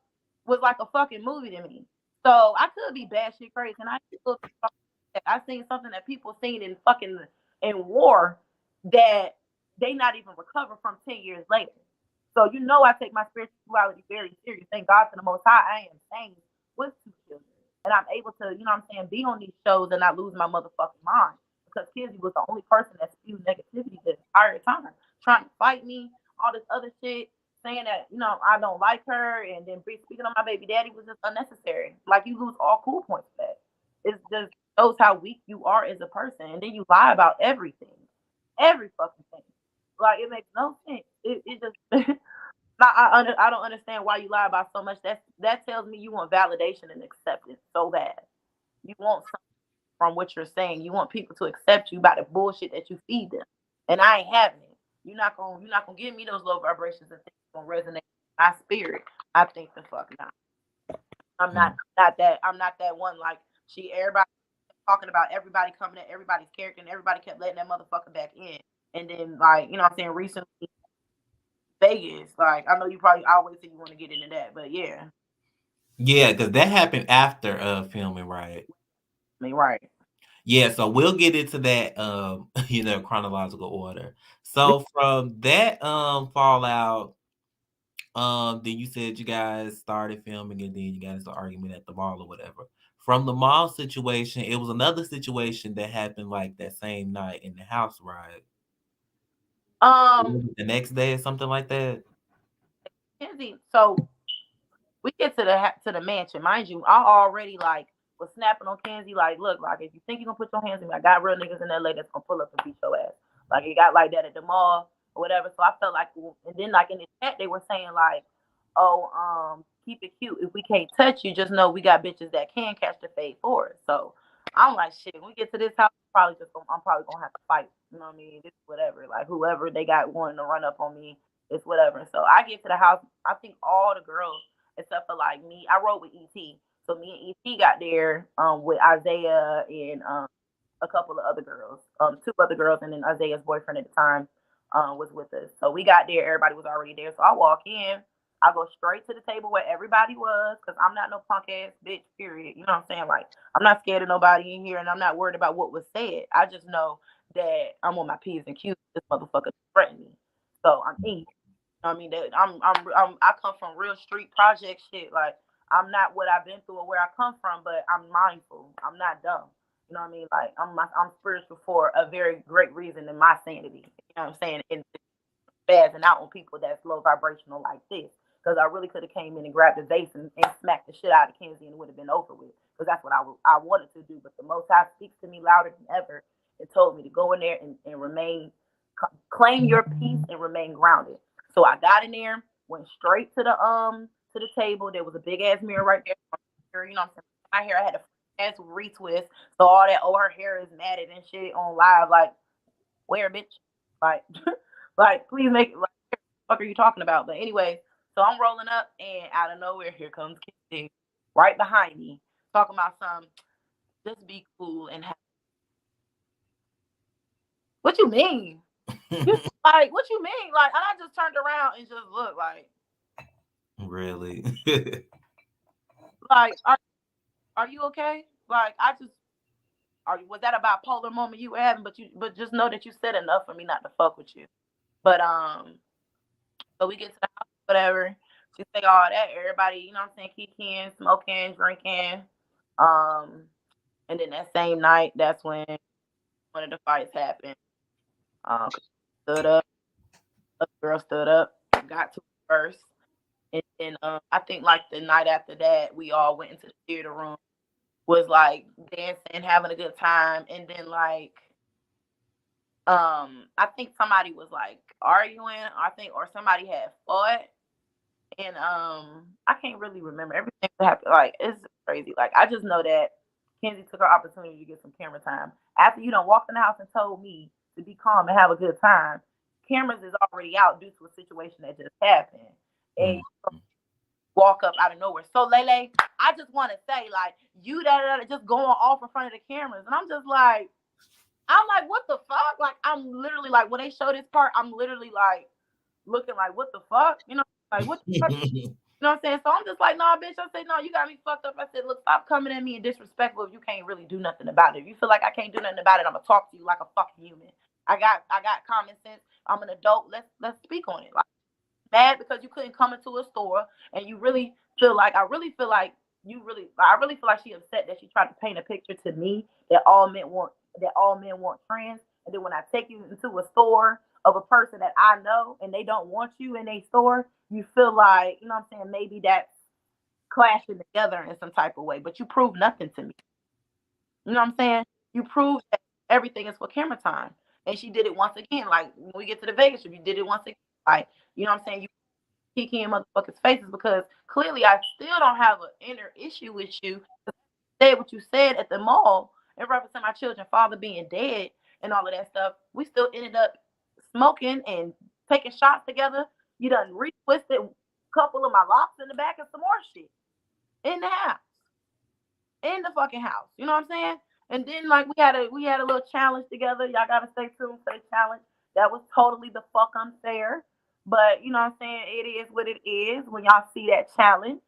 was like a fucking movie to me. So I could be bad shit crazy, and I seen something that people seen in fucking in war that they not even recover from 10 years later. So I take my spirituality very serious. Thank God for the Most High. I am sane with two children, and I'm able to, what I'm saying, be on these shows and not lose my motherfucking mind. Because Kizzy was the only person that spewed negativity the entire time, trying to fight me, all this other shit, saying that I don't like her, and then speaking on my baby daddy was just unnecessary. Like you lose all cool points for that. It's just shows how weak you are as a person, and then you lie about everything, every fucking thing. Like it makes no sense. It just I don't understand why you lie about so much. That tells me you want validation and acceptance so bad. You want something from what you're saying. You want people to accept you by the bullshit that you feed them, and I ain't having it. You're not gonna give me those low vibrations and things gonna resonate with my spirit. I think the fuck not. I'm not that one like everybody talking about everybody coming at everybody's character and everybody kept letting that motherfucker back in. And then like, what I'm saying, recently Vegas, like I know you probably always say you want to get into that, but yeah. Yeah, because that happened after filming, right? I mean, right. Yeah, so we'll get into that chronological order. So from that fallout, then you said you guys started filming and then you got into argument at the mall or whatever. From the mall situation, it was another situation that happened like that same night in the house, right? The next day or something like that. Kenzie, so we get to the mansion, mind you. I already like was snapping on Kenzie, like, look, like if you think you're gonna put your hands on me, I got real niggas in LA that's gonna pull up and beat your ass. Like it got like that at the mall or whatever. So I felt like, and then like in the chat they were saying like, oh, keep it cute. If we can't touch you, just know we got bitches that can catch the fade for us. So I'm like, shit. When we get to this house, I'm probably gonna have to fight. You know what I mean? It's whatever. Like whoever they got wanting to run up on me, it's whatever. So I get to the house. I think all the girls except for like me. I rode with ET. So me and ET got there with Isaiah and a couple of other girls, two other girls, and then Isaiah's boyfriend at the time was with us. So we got there. Everybody was already there. So I walk in. I go straight to the table where everybody was because I'm not no punk ass bitch, period. You know what I'm saying? Like, I'm not scared of nobody in here and I'm not worried about what was said. I just know that I'm on my P's and Q's. This motherfucker threatened me. So I'm in. I mean, that I come from real street project shit. Like I'm not what I've been through or where I come from, but I'm mindful. I'm not dumb. You know what I mean? Like I'm spiritual for a very great reason in my sanity. You know what I'm saying? And spazzing out on people that's low vibrational like this. Because I really could have came in and grabbed the vase and smacked the shit out of Kenzie and it would have been over with. because that's what I wanted to do. But the Most High speaks to me louder than ever and told me to go in there and remain, claim your peace and remain grounded. So I got in there, went straight to the table. There was a big ass mirror right there. You know what I'm saying? My hair, I had a ass retwist, so all that, oh, her hair is matted and shit on live. Like, where, bitch? Like, like, please make it. Like, what the fuck are you talking about? But anyway, so I'm rolling up, and out of nowhere, here comes Kissy right behind me, talking about some. Just be cool and have. What you mean? You like what you mean? Like, and I just turned around and just looked Really? like, are you okay? Like, I just are you, was that a bipolar moment you were having? But just know that you said enough for me not to fuck with you. But so we get to the house, whatever. She say all that. Everybody, you know what I'm saying, kicking, smoking, drinking. Um, and then that same night, that's when one of the fights happened. Stood up, the girl stood up, got to it first. And then I think like the night after that, we all went into the theater room, was like dancing, having a good time, and then like I think somebody was like arguing, I think, or somebody had fought, and I can't really remember everything that happened. Like, it's crazy. Like, I just know that Kenzie took her opportunity to get some camera time after you done walked in the house and told me to be calm and have a good time. Cameras is already out due to a situation that just happened, and walk up out of nowhere. So Lele, I just want to say, like, you that just going off in front of the cameras, and I'm like, what the fuck? Like, I'm literally like, when they show this part, I'm literally like looking like, what the fuck? You know, like, what the fuck? You know what I'm saying? So I'm just like, nah, bitch. I said, no, you got me fucked up. I said, look, stop coming at me and disrespectful if you can't really do nothing about it. If you feel like I can't do nothing about it, I'm gonna talk to you like a fucking human. I got common sense. I'm an adult. Let's speak on it. Like, mad because you couldn't come into a store, and you really feel like I really feel like she upset that she tried to paint a picture to me that all men want trans, and then when I take you into a store of a person that I know and they don't want you in a store, you feel like, you know what I'm saying, maybe that's clashing together in some type of way, but you prove nothing to me. You know what I'm saying? You prove that everything is for camera time. And she did it once again. Like, when we get to the Vegas trip, you did it once again. Like, you know what I'm saying? You kicking in motherfuckers' faces because clearly I still don't have an inner issue with you. Said what you said at the mall in reference to my children's father being dead and all of that stuff. We still ended up smoking and taking shots together. You done retwisted a couple of my locks in the back and some more shit in the house, in the fucking house. You know what I'm saying? And then like we had a little challenge together. Y'all gotta stay tuned for the challenge. That was totally the fuck unfair. But you know what I'm saying? It is what it is when y'all see that challenge.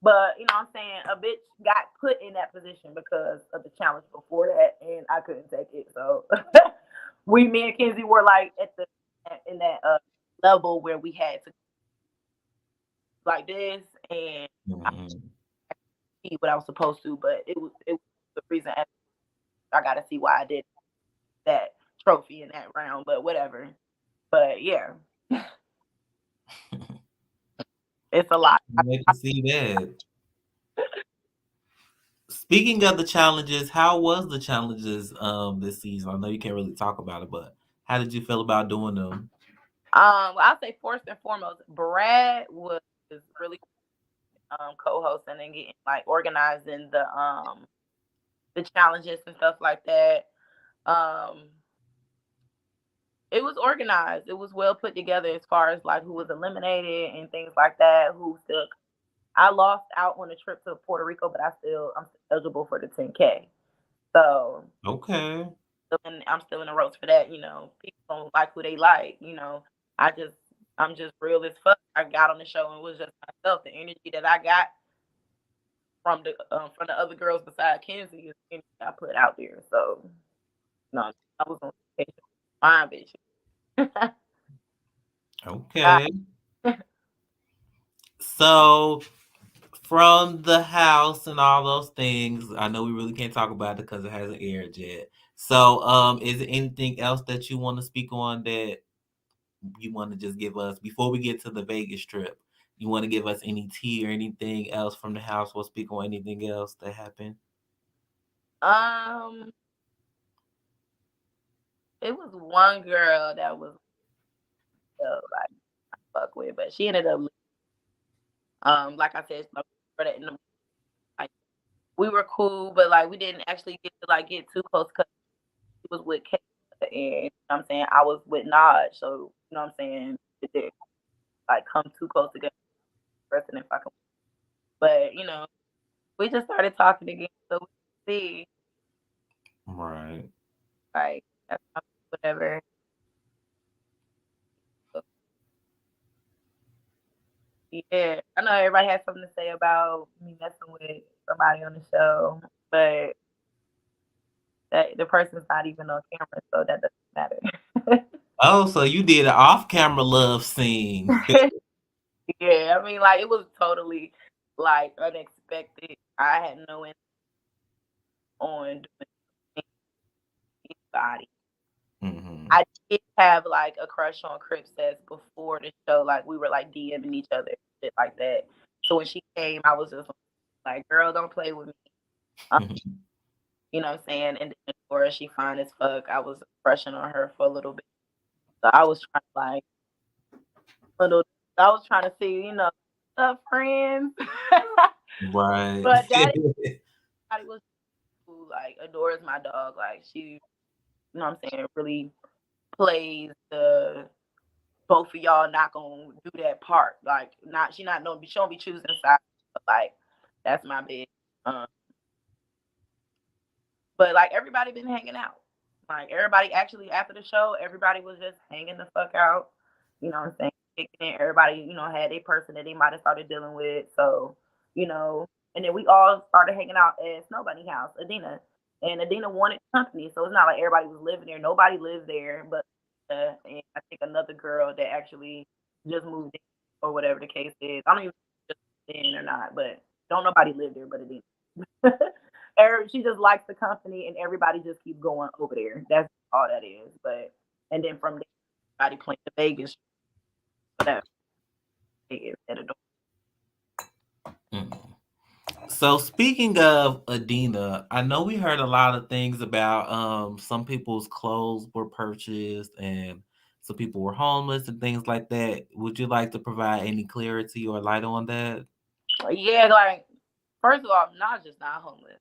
But you know what I'm saying? A bitch got put in that position because of the challenge before that, and I couldn't take it. So me and Kenzie were like in that level where we had to like this, and I Mhm. see what I was supposed to, but it was the reason I got to see why I did that trophy in that round, but whatever. But yeah, it's a lot. I can see that. Speaking of the challenges, how was the challenges this season? I know you can't really talk about it, but how did you feel about doing them? Well, I'll say first and foremost, Brad was really co-hosting and getting like organizing the challenges and stuff like that. Um, it was organized. It was well put together as far as like who was eliminated and things like that. Who still? I lost out on the trip to Puerto Rico, but I'm still eligible for the 10K. So Okay. I'm still in the ropes for that. You know, people don't like who they like. You know, I just I'm just real as fuck. I got on the show and was just myself. The energy that I got from the other girls beside Kenzie is the energy I put out there. So no, I was on vacation, fine bitch. Okay. So from the house and all those things, I know we really can't talk about it because it hasn't aired yet. So, is there anything else that you want to speak on that you want to just give us before we get to the Vegas trip? you want to give us any tea or anything else from the house or speak on anything else that happened? Um, it was one girl that was like fuck with, but she ended up like I said, like, like we were cool, but like we didn't actually get to like get too close because she was with K, and you know what I'm saying, I was with Naj, so you know what I'm saying, it did like come too close together, person if I can. But you know, we just started talking again, so we see Right. like that's whatever. But yeah, I know everybody has something to say about me messing with somebody on the show, but that the person's not even on camera, so that doesn't matter. Oh, so you did an off-camera love scene. Yeah, I mean, like it was totally like unexpected. I had no intent on doing anybody. Hmm. I did have like a crush on CHEEKZ before the show. Like we were like DMing each other, shit like that. So when she came, I was just like, "Girl, don't play with me." Um, you know what I'm saying? And then Dora, she fine as fuck. I was crushing on her for a little bit, so I was trying to like little. I was trying to see, you know, friends. Right. But that was who like adores my dog. Like she, you know what I'm saying, really plays the both of y'all not gonna do that part. Like not she not don't be she don't be choosing sides. But like that's my big um but like everybody been hanging out. Like everybody actually after the show, everybody was just hanging the fuck out. You know what I'm saying? Kicking it. Everybody, you know, had a person that they might have started dealing with. So, you know, and then we all started hanging out at Snow Bunny house, Adina. And Adina wanted company. So it's not like everybody was living there. Nobody lived there but and I think another girl that actually just moved in or whatever the case is. I don't even know if she just moved in or not, but don't nobody live there but Adina. She just likes the company, and everybody just keep going over there. That's all that is. But and then from there, everybody playing the Vegas, whatever it is at a door. Mm. So speaking of Adina, I know we heard a lot of things about some people's clothes were purchased and some people were homeless and things like that. Would you like to provide any clarity or light on that? Yeah, like first of all, Naj is not homeless.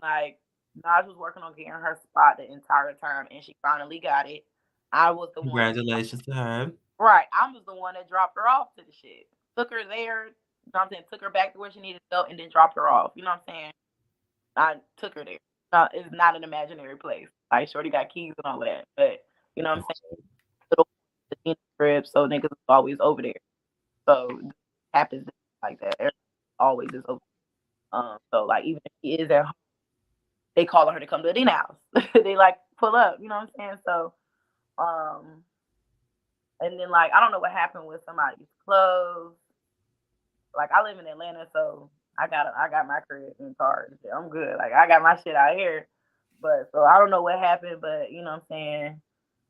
Like Naj was working on getting her spot the entire time, and she finally got it. I was the one. Congratulations to her. Right, I was the one that dropped her off to the shit. Took her there. You know what I'm saying? Took her back to where she needed to go, and then dropped her off. You know what I'm saying? I took her there. It's not an imaginary place. Like Shorty got keys and all of that. But you know what I'm saying? Little trip, so niggas is always over there. So it happens like that. Everybody always is over. So like even if she is at home, they call her to come to the house. They like pull up. You know what I'm saying? So um, and then like I don't know what happened with somebody's clothes. Like I live in Atlanta, so I got my crib and car and shit. I'm good. Like I got my shit out here. But so I don't know what happened, but you know what I'm saying?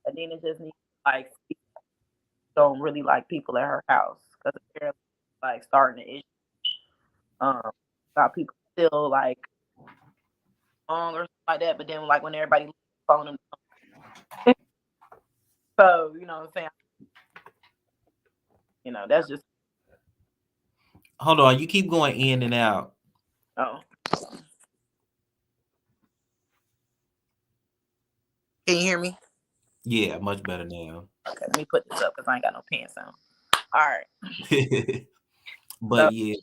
Adina just needs like don't really like people at her house because apparently like starting the issue um about people still like wrong or something like that. But then like when everybody phone them, so you know what I'm saying? You know that's just Hold on, you keep going in and out. oh. Can you hear me? Yeah, much better now. Okay, let me put this up because I ain't got no pants on. All right. But So yeah.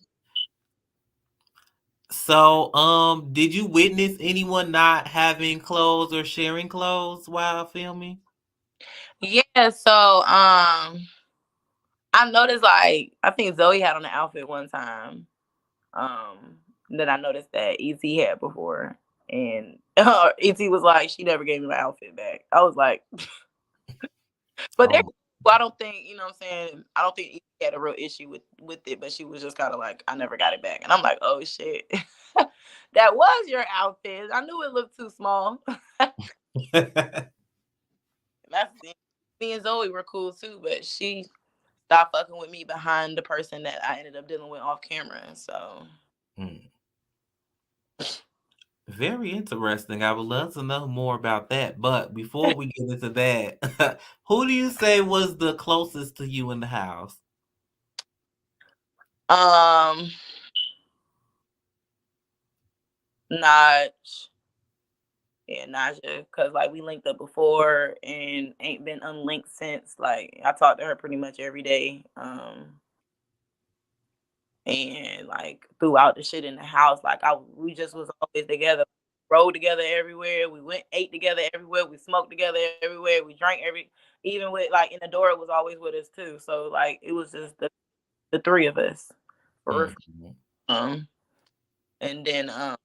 So, did you witness anyone not having clothes or sharing clothes while filming? yeah, so I noticed like I think Zoe had on an outfit one time. That I noticed that ET had before. And ET was like, she never gave me my outfit back. I was like, but there Oh, well, I don't think, you know what I'm saying? I don't think ET had a real issue with it, but she was just kind of like, I never got it back. And I'm like, oh shit. That was your outfit. I knew it looked too small. That's me and Zoe were cool too, but she stop fucking with me behind the person that I ended up dealing with off camera. So Mm. Very interesting. I would love to know more about that. But before we get into that, who do you say was the closest to you in the house? um not yeah, Naja, cause like we linked up before and ain't been unlinked since. Like I talk to her pretty much every day. And like throughout the shit in the house, like we just was always together, rode together everywhere. We went ate together everywhere. We smoked together everywhere. We drank even with like in the door was always with us too. So like it was just the three of us. For Mhm. um and then I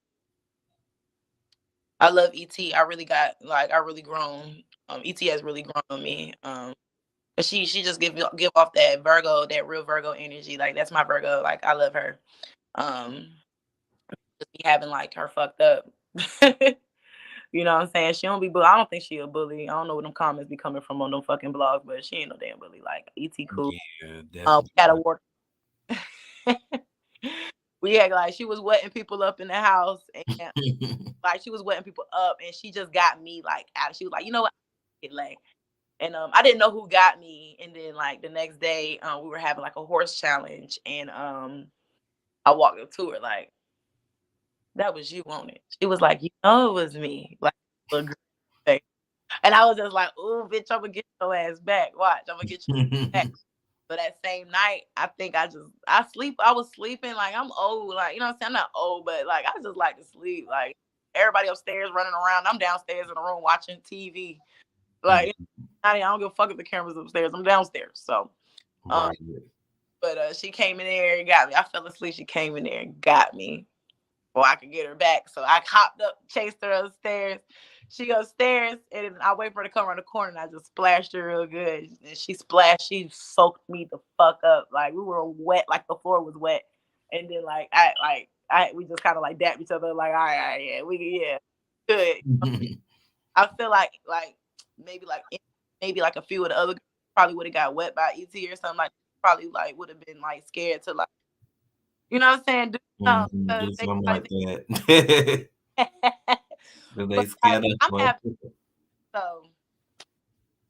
love ET. I really grown. ET has really grown on me. But she just give off that Virgo, that real Virgo energy. Like that's my Virgo. Like I love her. Um just be having like her fucked up. You know what I'm saying? She don't be I don't think she a bully. I don't know where them comments be coming from on them fucking blogs, but she ain't no damn bully. Like ET cool. Yeah, We had a definitely. war. We had like she was wetting people up in the house and like she was wetting people up and she just got me like out. She was like, you know what? Get lay. And I didn't know who got me. And then like the next day, we were having like a horse challenge and I walked up to her like, that was you on it. She was like, you know, it was me. Like, look, and I was just like, ooh, bitch, I'm gonna get your ass back. Watch, I'm gonna get you back. But that same night, I think I was sleeping. Like, I'm old. Like, you know what I'm saying? I'm not old, but like, I just like to sleep. Like, everybody upstairs running around. I'm downstairs in the room watching TV. Like, I don't give a fuck if the camera's upstairs. I'm downstairs. So, um, Right. but she came in there and got me. I fell asleep. She came in there and got me. Or I could get her back. So I hopped up, chased her upstairs. She upstairs, and I wait for her to come around the corner, and I just splashed her real good. And she splashed, she soaked me the fuck up. Like we were wet, like the floor was wet. And then we just kind of like dapped each other, like, all right, yeah, good. I feel like maybe like maybe like a few of the other girls probably would have got wet by ET or something like. Probably like would have been like scared to like, you know what I'm saying? Do They something like probably that. Do they but like scared us? I'm happy. So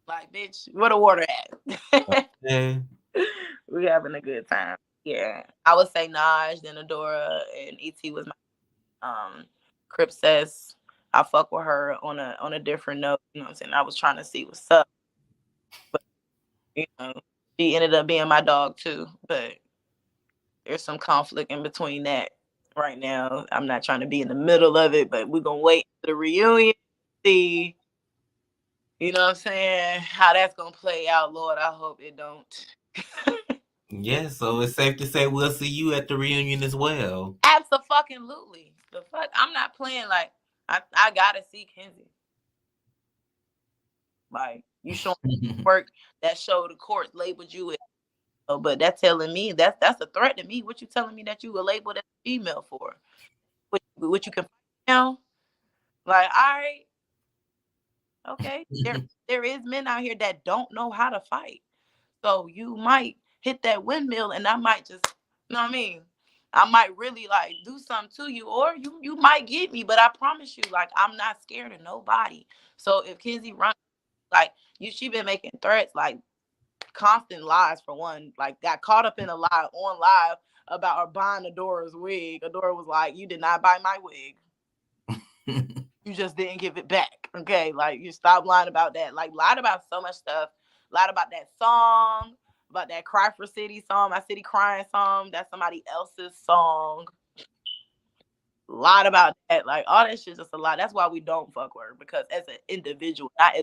like, bitch, where the water at? Okay. We having a good time. Yeah, I would say Naj, then Adora, and ET was my Crip says I fuck with her on a different note. You know what I'm saying? I was trying to see what's up, but you know, she ended up being my dog too. But there's some conflict in between that right now. I'm not trying to be in the middle of it, but we're gonna wait for the reunion, see, you know what I'm saying, how that's gonna play out. Lord, I hope it don't. Yeah, so it's safe to say we'll see you at the reunion as well. Absolutely. The fuck? I'm not playing like I gotta see Kenzie. Like you showing work that show the court labeled you as, but that's telling me that's a threat to me. What you telling me that you were labeled as a female for? What you can find now? Like, all right, okay. There is men out here that don't know how to fight. So you might hit that windmill and I might just, you know what I mean? I might really like do something to you, or you might get me, but I promise you, like I'm not scared of nobody. So if Kenzie runs, like she been making threats, like constant lies for one. Like got caught up in a lie on live about her buying Adora's wig. Adora was like, "You did not buy my wig. You just didn't give it back." Okay, like you stop lying about that. Like lied about so much stuff. Lied about that song, about that Cry for City song, my City Crying song. That's somebody else's song. Lied about that. Like all that shit's just a lot. That's why we don't fuck with her, because as an individual, not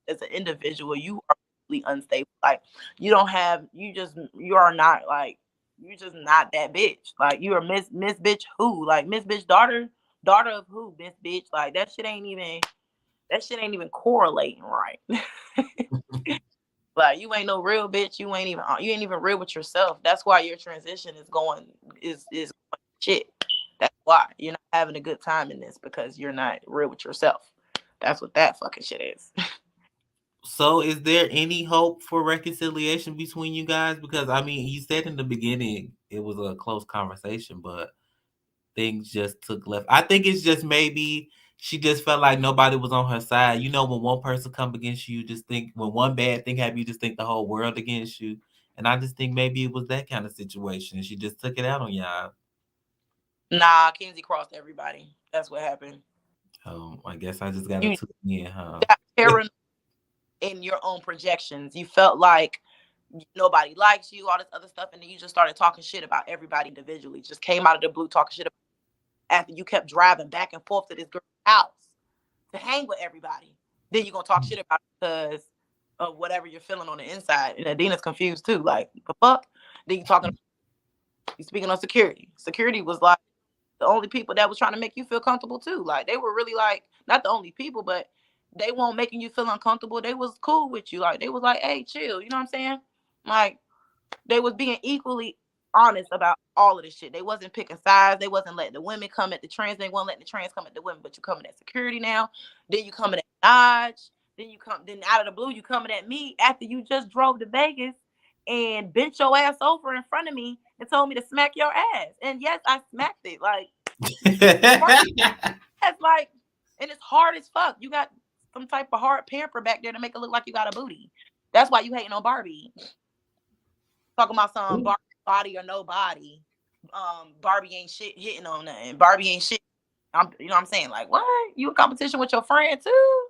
as an individual, you are really unstable. Like you don't have you are not like you just not that bitch. Like you are Miss bitch who? Like Miss bitch daughter of who? Miss bitch. Like that shit ain't even correlating right. Like you ain't no real bitch. You ain't even real with yourself. That's why your transition is shit. That's why you're not having a good time in this, because you're not real with yourself. That's what that fucking shit is. So, is there any hope for reconciliation between you guys? Because I mean, you said in the beginning it was a close conversation, but things just took left. I think it's just maybe she just felt like nobody was on her side. You know, when one person come against you, you just think when one bad thing happens, you just think the whole world against you. And I just think maybe it was that kind of situation, and she just took it out on y'all. Nah, Kenzie crossed everybody. That's what happened. I guess I just gotta You tune in, huh? got paranoid in your own projections. You felt like nobody likes you, all this other stuff, and then you just started talking shit about everybody individually. Just came out of the blue talking shit about after you kept driving back and forth to this girl's house to hang with everybody. Then you're gonna talk shit about it because of whatever you're feeling on the inside. And Adina's confused too. Like, the fuck? Then you speaking on security. Security was like the only people that was trying to make you feel comfortable too. Like, they were really like not the only people, but they weren't making you feel uncomfortable. They was cool with you. Like, they was like, hey, chill. You know what I'm saying? Like, they was being equally honest about all of this shit. They wasn't picking sides. They wasn't letting the women come at the trans. They wasn't letting the trans come at the women. But you coming at security now. Then you coming at Dodge. Then out of the blue, you coming at me after you just drove to Vegas and bent your ass over in front of me and told me to smack your ass. And yes, I smacked it. Like, that's like, and it's hard as fuck. You got some type of hard pamper back there to make it look like you got a booty. That's why you hating on Barbie. Talking about some Barbie body or no body. Barbie ain't shit hitting on nothing. Barbie ain't shit. You know what I'm saying? Like, what? You in competition with your friend too?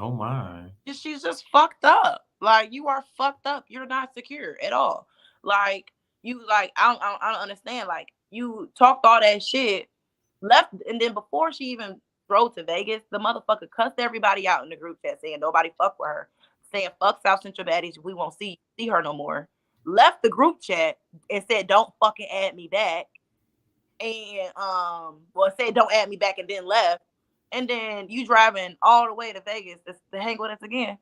Oh my. She's just fucked up. Like, you are fucked up. You're not secure at all. Like, you like I don't understand. Like, you talked all that shit, left, and then before she even drove to Vegas, the motherfucker cussed everybody out in the group chat saying nobody fuck with her, saying fuck South Central Baddies, we won't see her no more. Left the group chat and said don't fucking add me back, and well, said don't add me back and then left. And then you driving all the way to Vegas to hang with us again.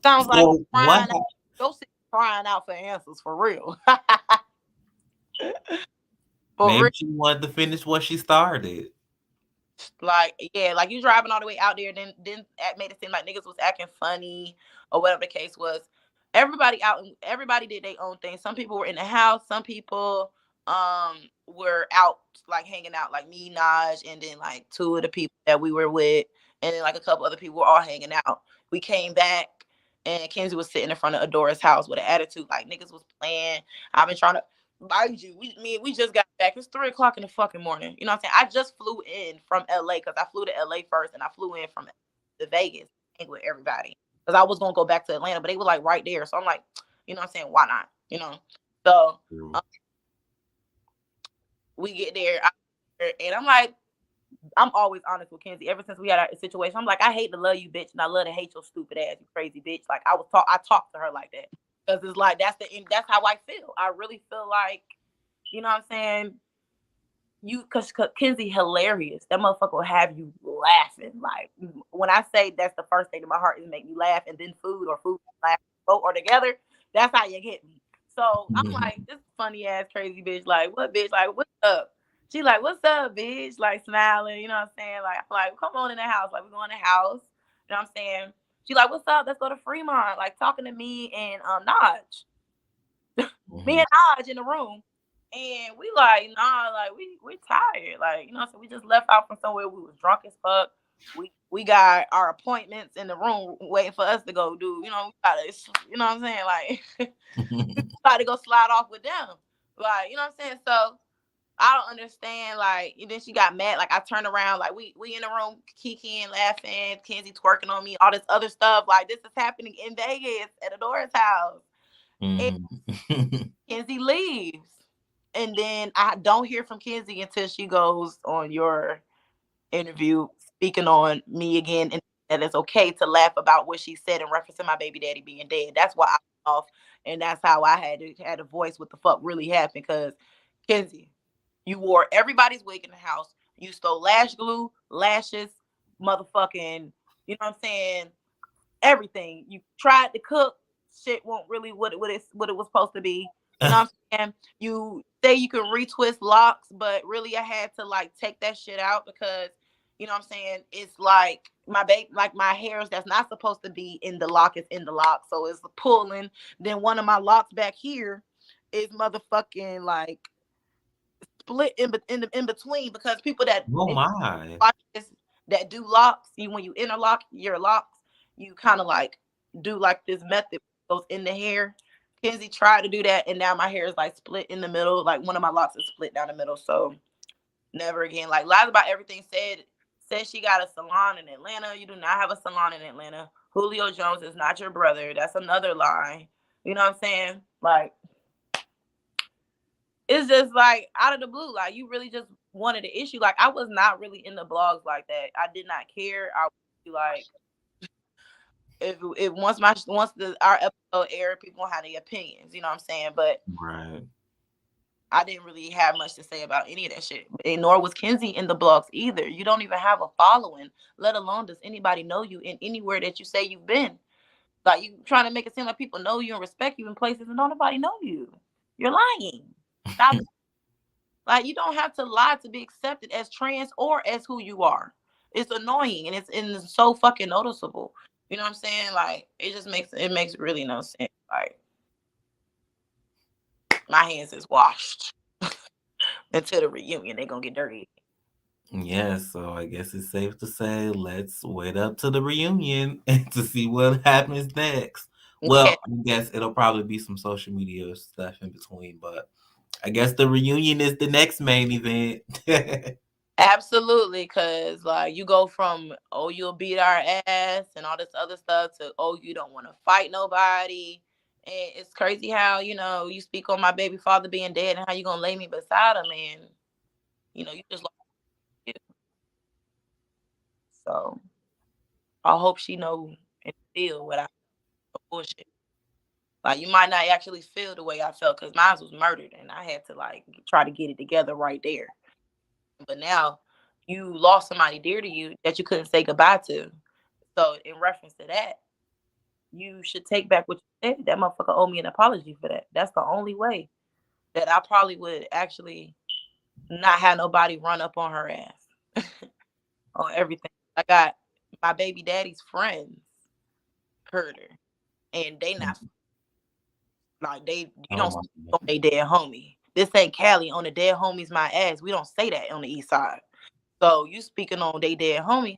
Sounds like So what? crying out. Go sit crying out for answers for real. For Maybe real. she wanted to finish what she started. Like, yeah, like you driving all the way out there, then made it seem like niggas was acting funny or whatever the case was. Everybody out and everybody did their own thing. Some people were in the house, some people were out like hanging out, like me, Naj, and then like two of the people that we were with, and then like a couple other people were all hanging out. We came back and Kenzie was sitting in front of Adora's house with an attitude, like niggas was playing. I've been trying to mind you, we just got back. It's 3 o'clock in the fucking morning. You know what I'm saying? I just flew in from LA because I flew to LA first, and I flew in from the Vegas hang with everybody because I was gonna go back to Atlanta, but they were like right there. So I'm like, you know what I'm saying? Why not? You know. So we get there, and I'm like, I'm always honest with Kenzie. Ever since we had a situation, I'm like, I hate to love you, bitch, and I love to hate your stupid ass, you crazy bitch. Like, I talked to her like that because it's like that's how I feel. I really feel like, you know what I'm saying. Cause Kenzie hilarious. That motherfucker will have you laughing. Like, when I say that's the first thing in my heart is make me laugh, and then food laugh both or together. That's how you get me. So I'm like, this funny ass crazy bitch. Like, what bitch? Like, what's up? She like, what's up, bitch? Like, smiling. You know what I'm saying? Like, I'm like, come on in the house. Like, we go in the house. You know what I'm saying? She like, what's up? Let's go to Fremont. Like, talking to me and Naj. Me and Naj in the room. And we like, nah, like we tired. Like, you know, so we just left out from somewhere. We was drunk as fuck. We got our appointments in the room waiting for us to go do, you know, we gotta, you know what I'm saying? Like, got to go slide off with them. Like, you know what I'm saying? So I don't understand. Like, and then she got mad. Like, I turned around, like we in the room kikiing, laughing, Kenzie twerking on me, all this other stuff. Like, this is happening in Vegas at Adora's house. And Kenzie leaves. And then I don't hear from Kenzie until she goes on your interview speaking on me again, and that it's okay to laugh about what she said in reference to my baby daddy being dead. That's why I went off, and that's how I had a voice what the fuck really happened. Because Kenzie, you wore everybody's wig in the house. You stole lash glue, lashes, motherfucking, you know what I'm saying? Everything. You tried to cook, shit won't really what it was supposed to be. You know what I'm saying? You say you can retwist locks, but really I had to like take that shit out because You know what I'm saying? It's like my baby, like my hairs that's not supposed to be in the lock is in the lock, so it's pulling. Then one of my locks back here is motherfucking like split in between because people that Oh if my. watch this that do locks, you when you interlock your locks, you kind of like do like this method goes in the hair. Kenzie tried to do that, and now my hair is like split in the middle. Like one of my locks is split down the middle, so never again. Like lies about everything said she got a salon in Atlanta. You do not have a salon in Atlanta. Julio Jones is not your brother. That's another lie. You know what I'm saying? Like it's just like out of the blue. Like you really just wanted the issue. Like I was not really in the blogs like that. I did not care. I would be like if once the our episode aired, people had their opinions. You know what I'm saying? But Right. I didn't really have much to say about any of that shit. And nor was Kenzie in the blogs either. You don't even have a following, let alone does anybody know you in anywhere that you say you've been. Like you trying to make it seem like people know you and respect you in places and don't nobody know you. You're lying. Stop. Like you don't have to lie to be accepted as trans or as who you are. It's annoying and it's so fucking noticeable. You know what I'm saying? Like it makes really no sense. Like my hands is washed until the reunion. They gonna get dirty. Yeah, so I guess it's safe to say let's wait up to the reunion and to see what happens next. Yeah, Well, I guess it'll probably be some social media stuff in between, but I guess the reunion is the next main event. absolutely. Cause like you go from oh you'll beat our ass and all this other stuff to oh you don't want to fight nobody. And it's crazy how you speak on my baby father being dead and how you gonna lay me beside him and you just lost it. So I hope she know and feel what I bullshit. Like you might not actually feel the way I felt because mine was murdered and I had to like try to get it together right there. But now you lost somebody dear to you that you couldn't say goodbye to. So in reference to that, you should take back what you said. That motherfucker owe me an apology for that. That's the only way that I probably would actually not have nobody run up on her ass on everything. I got my baby daddy's friends heard her, and they not like you Oh don't my speak on God. they dead homie. This ain't Cali on the dead homies my ass. We don't say that on the east side. So you speaking on they dead homie,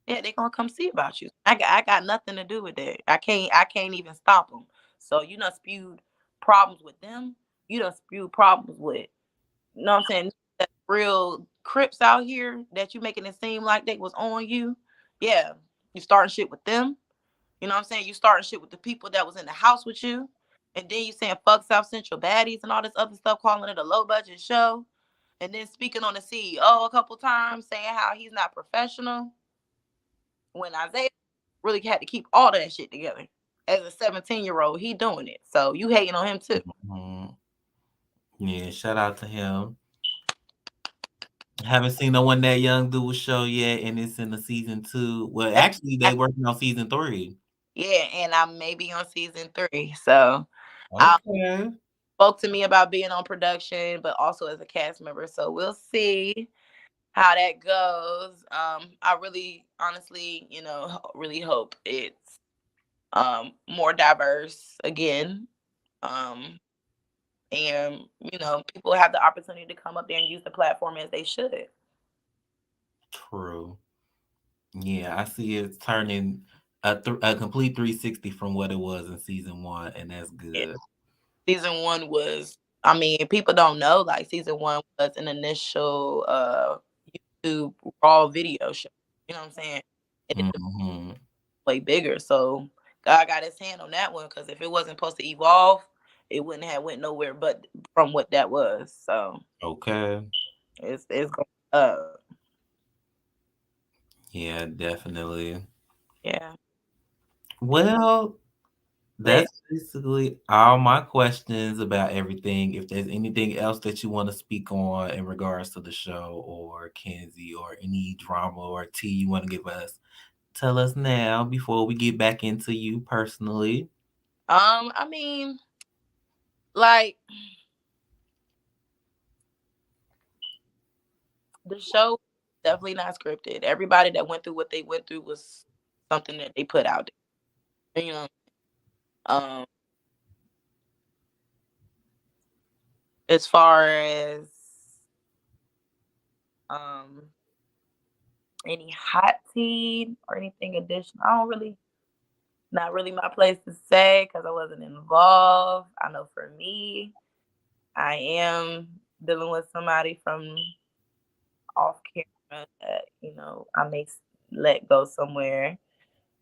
yeah, they gonna come see about you. I got nothing to do with that. I can't even stop them. So you done spewed problems with them. You done spewed problems with. You know what I'm saying? That real Crips out here that you making it seem like they was on you. Yeah, you starting shit with them. You know what I'm saying? You starting shit with the people that was in the house with you. And then you saying fuck South Central baddies and all this other stuff, calling it a low budget show. And then speaking on the CEO a couple times, saying how he's not professional. When Isaiah really had to keep all that shit together. As a 17-year-old, he doing it. So you hating on him too. Mhm. Yeah, shout out to him. Haven't seen no one that young do a show yet, and it's in the season 2. Well, actually, they working on season 3. Yeah, and I may be on season 3. So Okay. spoke to me about being on production, but also as a cast member. So we'll see how that goes. I really, honestly, really hope it's more diverse again. Um, and people have the opportunity to come up there and use the platform as they should. True. Yeah, I see it's turning a complete 360 from what it was in season 1, and that's Yeah. good. Season one was, I mean, people don't know, like season one was an initial YouTube raw video show. You know what I'm saying? And it's Mhm. way bigger. So God got his hand on that one because if it wasn't supposed to evolve, it wouldn't have went nowhere but from what that was. So Okay. it's going Yeah, definitely. yeah. Well, Lit. that's basically all my questions about everything. If there's anything else that you want to speak on in regards to the show or Kenzie or any drama or tea you want to give us, tell us now before we get back into you personally. I mean, like the show. Definitely not scripted. Everybody that went through what they went through was something that they put out there. You know, um, as far as um any hot tea or anything additional, I don't really, not really my place to say because I wasn't involved. I know for me, I am dealing with somebody from off camera that I may let go somewhere.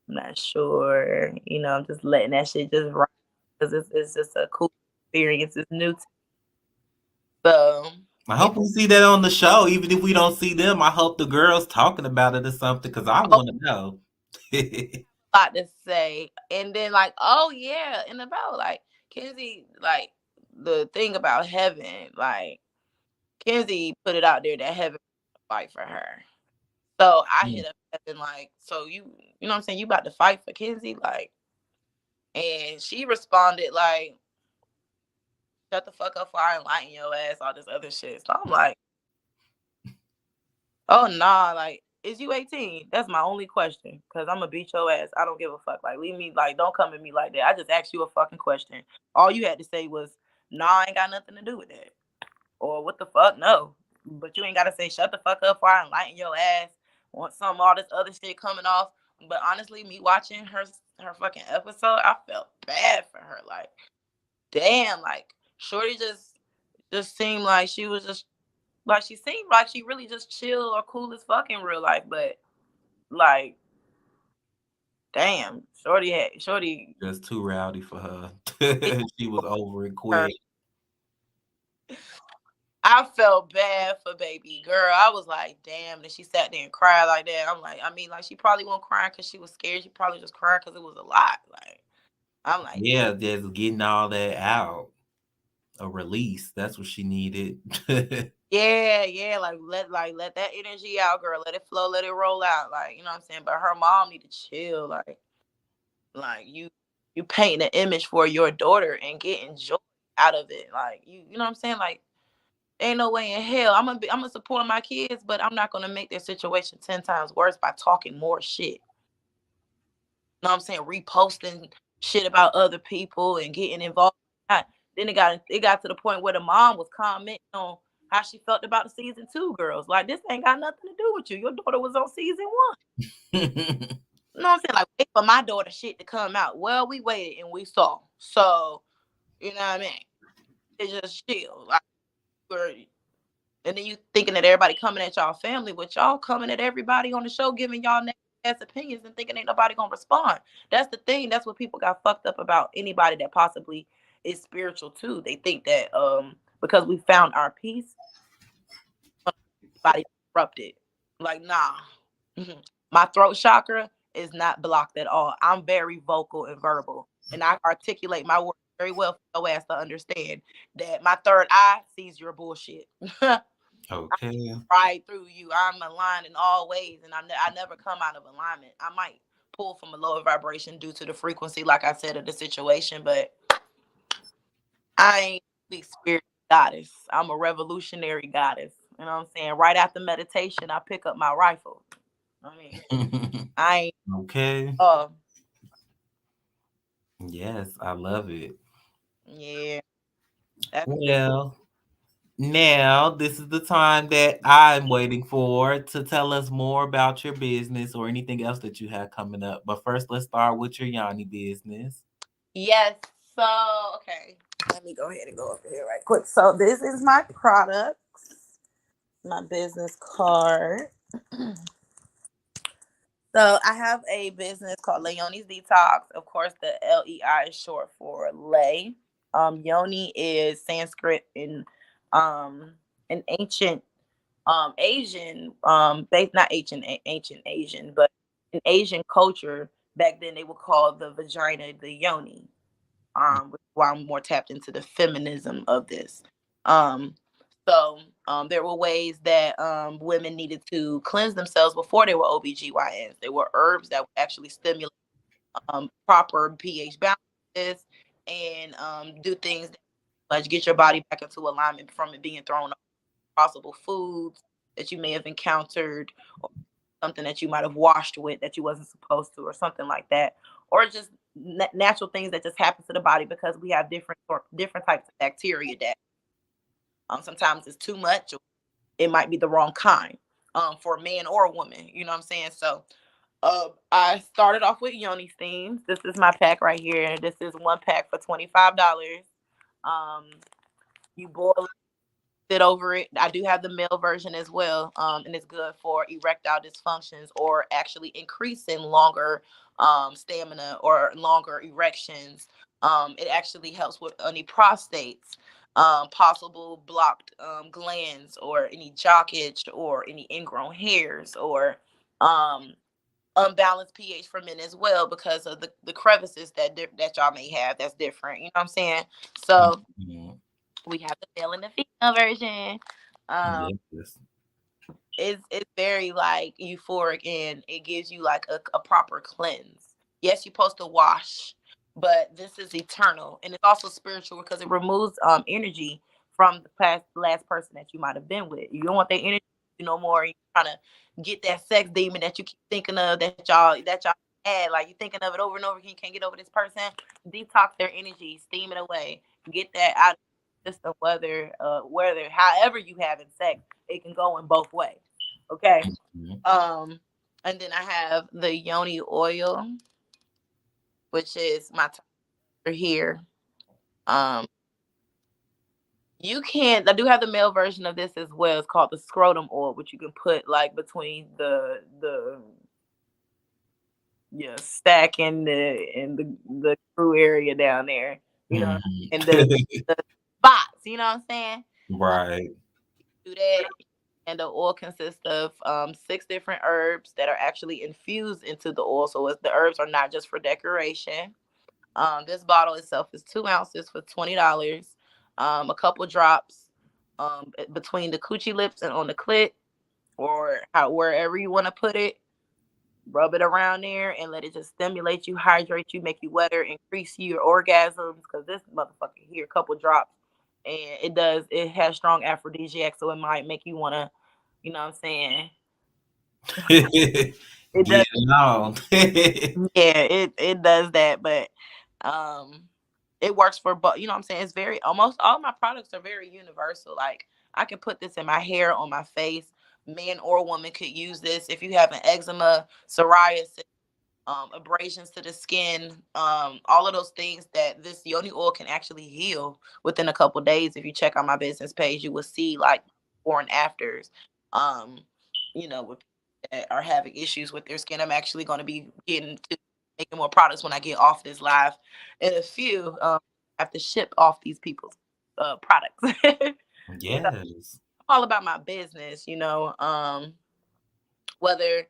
I'm not sure. I'm just letting that shit just ride because it's just a cool experience. It's new to me. So I yeah. hope we see that on the show. Even if we don't see them, I hope the girls talking about it or something because I Oh, want to know. a lot to say. And then like, oh yeah, and about like Kenzie, like the thing about heaven, like Kenzie put it out there that heaven will fight for her. So I hit Mm. up Heaven like, so you know what I'm saying, you about to fight for Kenzie? Like, and she responded like, shut the fuck up before I enlighten your ass, all this other shit. So I'm like, oh nah, like, is you 18? That's my only question. Cause I'm gonna beat your ass. I don't give a fuck. Like, leave me, like, don't come at me like that. I just asked you a fucking question. All you had to say was, nah, I ain't got nothing to do with that. Or what the fuck? No. But you ain't gotta say shut the fuck up before I enlighten your ass. Want some all this other shit coming off. But honestly, me watching her fucking episode, I felt bad for her. Like, damn, like Shorty just seemed like she was just like she seemed like she really just chill or cool as fuck in real life, but like damn, Shorty Just too rowdy for her. it, She was over it her. quick. I felt bad for baby girl. I was like, damn, that she sat there and cried like that. I'm like, I mean, like she probably won't cry because she was scared. She probably just cried because it was a lot. Like, I'm like, Yeah, just getting all that out. A release. That's what she needed. yeah, yeah, like let that energy out, girl. Let it flow, let it roll out. Like, you know what I'm saying? But her mom need to chill. Like you painting an image for your daughter and getting joy out of it. Like you know what I'm saying? Like ain't no way in hell I'm gonna support my kids, but I'm not gonna make their situation 10 times worse by talking more shit. You know what I'm saying? Reposting shit about other people and getting involved. Then it got to the point where the mom was commenting on how she felt about the season 2 girls. Like this ain't got nothing to do with you. Your daughter was on season 1. You know what I'm saying? Like wait for my daughter shit to come out. Well, we waited and we saw. So you know what I mean? It's just chill. Like and then you thinking that everybody coming at y'all family, but y'all coming at everybody on the show giving y'all ass opinions and thinking ain't nobody gonna respond. That's the thing. That's what people got fucked up about anybody that possibly is spiritual too. They think that because we found our peace, body disrupted. Like nah. My throat chakra is not blocked at all. I'm very vocal and verbal. And I articulate my words very well for your ass to understand that my third eye sees your bullshit. Okay. Right through you. I'm aligned in all ways, and I never come out of alignment. I might pull from a lower vibration due to the frequency, like I said, of the situation, but I ain't the spirit goddess. I'm a revolutionary goddess. You know what I'm saying? Right after meditation, I pick up my rifle. I mean, I ain't. Okay. Uh, Yes, I love it. yeah, that's it. Well, now this is the time that I'm waiting for to tell us more about your business or anything else that you have coming up. But first, let's start with your Yanni business. Yes. So okay, let me go ahead and go over here right quick. So this is my products, my business card. So I have a business called Leonie's Detox. Of course, the LEI is short for lay. Yoni is Sanskrit in ancient Asian based not ancient Asian, but in Asian culture back then they would call the vagina the yoni. Why I'm more tapped into the feminism of this. Um, there were ways that women needed to cleanse themselves before they were OBGYNs. There were herbs that would actually stimulate proper pH balances and do things that like get your body back into alignment from it being thrown off possible foods. that you may have encountered, or something that you might have washed with that you wasn't supposed to, or something like that, or just natural things that just happen to the body because we have different types of bacteria that sometimes it's too much, or it might be the wrong kind for a man or a woman. You know what I'm saying? So I started off with yoni steams. This is my pack right here. This is one pack for $25. Um, you boil sit over it. I do have the male version as well, and it's good for erectile dysfunctions or actually increasing longer stamina or longer erections. It actually helps with any prostates, possible blocked glands, or any jockage, or any ingrown hairs, or um, unbalanced pH for men as well because of the crevices that y'all may have that's different. You know what I'm saying? So Mhm. we have the male and the female version. Um, Yes. it's very like euphoric, and it gives you like a proper cleanse. Yes, you're supposed to wash, but this is eternal, and it's also spiritual because it removes energy from the last person that you might have been with. You don't want that energy no more. You're trying to get that sex demon that you keep thinking of, that y'all had. Like, you're thinking of it over and over again. You can't get over this person. Detox their energy, steam it away, get that out of the system. Whether however you having sex, it can go in both ways. Okay. Mhm. Um, and then I have the yoni oil, which is my topper here. Um, you can I do have the male version of this as well. It's called the scrotum oil, which you can put like between the yeah stack and the crew area down there, you know, Mhm. and the spots, you know what I'm saying? Right. Do that. And the oil consists of 6 different herbs that are actually infused into the oil. So the herbs are not just for decoration. This bottle itself is 2 ounces for $20. A couple drops between the coochie lips and on the clit, or wherever you want to put it. Rub it around there and let it just stimulate you, hydrate you, make you wetter, increase your orgasms. Because this motherfucker here, a couple drops, and it has strong aphrodisiac, so it might make you want to, you know what I'm saying? It Get does, it on. yeah, it does that, but um, it works for both. You know what I'm saying? It's very almost all my products are very universal. Like, I can put this in my hair, on my face. Man or woman could use this if you have an eczema, psoriasis, abrasions to the skin, all of those things that this yoni oil can actually heal within a couple days. If you check out my business page, you will see like before and afters. Um, with people that are having issues with their skin, I'm actually going to be getting to making more products when I get off this live. In a few, I have to ship off these people's products. I'm Yes. all about my business, whether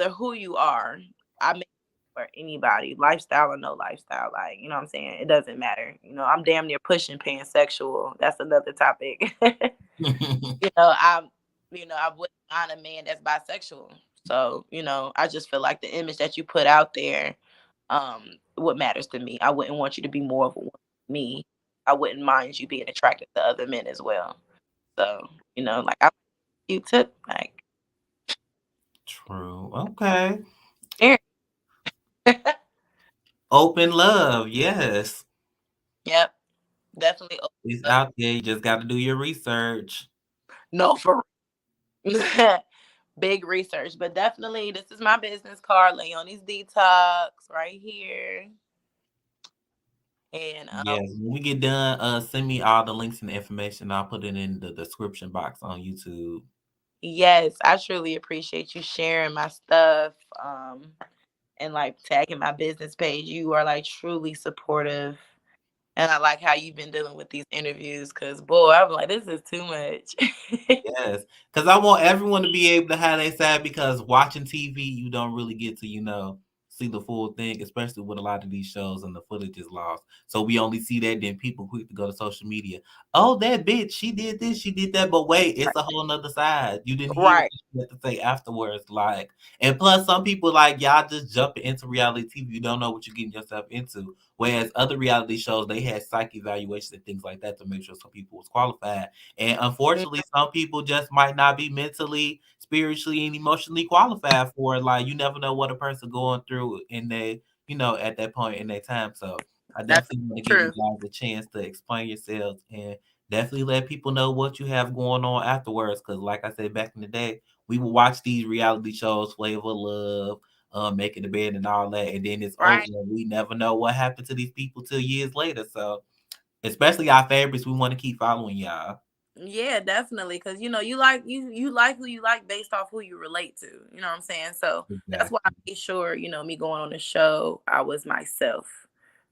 who you are. I make it for anybody, lifestyle or no lifestyle. Like, you know what I'm saying? It doesn't matter. I'm damn near pushing pansexual. That's another topic. I'm, I wouldn't mind a man that's bisexual. So, I just feel like the image that you put out there, what matters to me. I wouldn't want you to be more of a woman than me. I wouldn't mind you being attracted to other men as well. So, like, I'm you took like True. Okay. here. Open love. Yes. Yep, definitely. It's out there. You just got to do your research. No, for big research, but definitely this is my business card, Leonie's Detox, right here. And Yes. When we get done, send me all the links and the information. I'll put it in the description box on YouTube. yes, I truly appreciate you sharing my stuff, and like tagging my business page. You are like truly supportive. And I like how you've been dealing with these interviews, because boy, I'm like, this is too much. Yes, because I want everyone to be able to have their side because watching TV, you don't really get to, see the full thing, especially with a lot of these shows and the footage is lost. So we only see that, then people quick to go to social media. Oh, that bitch, she did this, she did that. But wait, it's Right. a whole nother side. You didn't hear what Right. she had to say afterwards. Like, and plus some people like y'all just jumping into reality TV. You don't know what you're getting yourself into. Whereas other reality shows, they had psych evaluations and things like that to make sure some people was qualified. And unfortunately, some people just might not be mentally, spiritually, and emotionally qualified for it. Like you never know what a person going through in their, at that point in their time. So I That's definitely want to give you true. guys a chance to explain yourselves and definitely let people know what you have going on afterwards. Because, like I said, back in the day, we would watch these reality shows, Flavor of Love, Making the Bed, and all that, and then it's over. Right. And we never know what happened to these people till years later. So, especially our favorites, we want to keep following y'all. Yeah, definitely. Cause you like who you like based off who you relate to. You know what I'm saying? So that's why I Exactly. made sure, me going on the show, I was myself.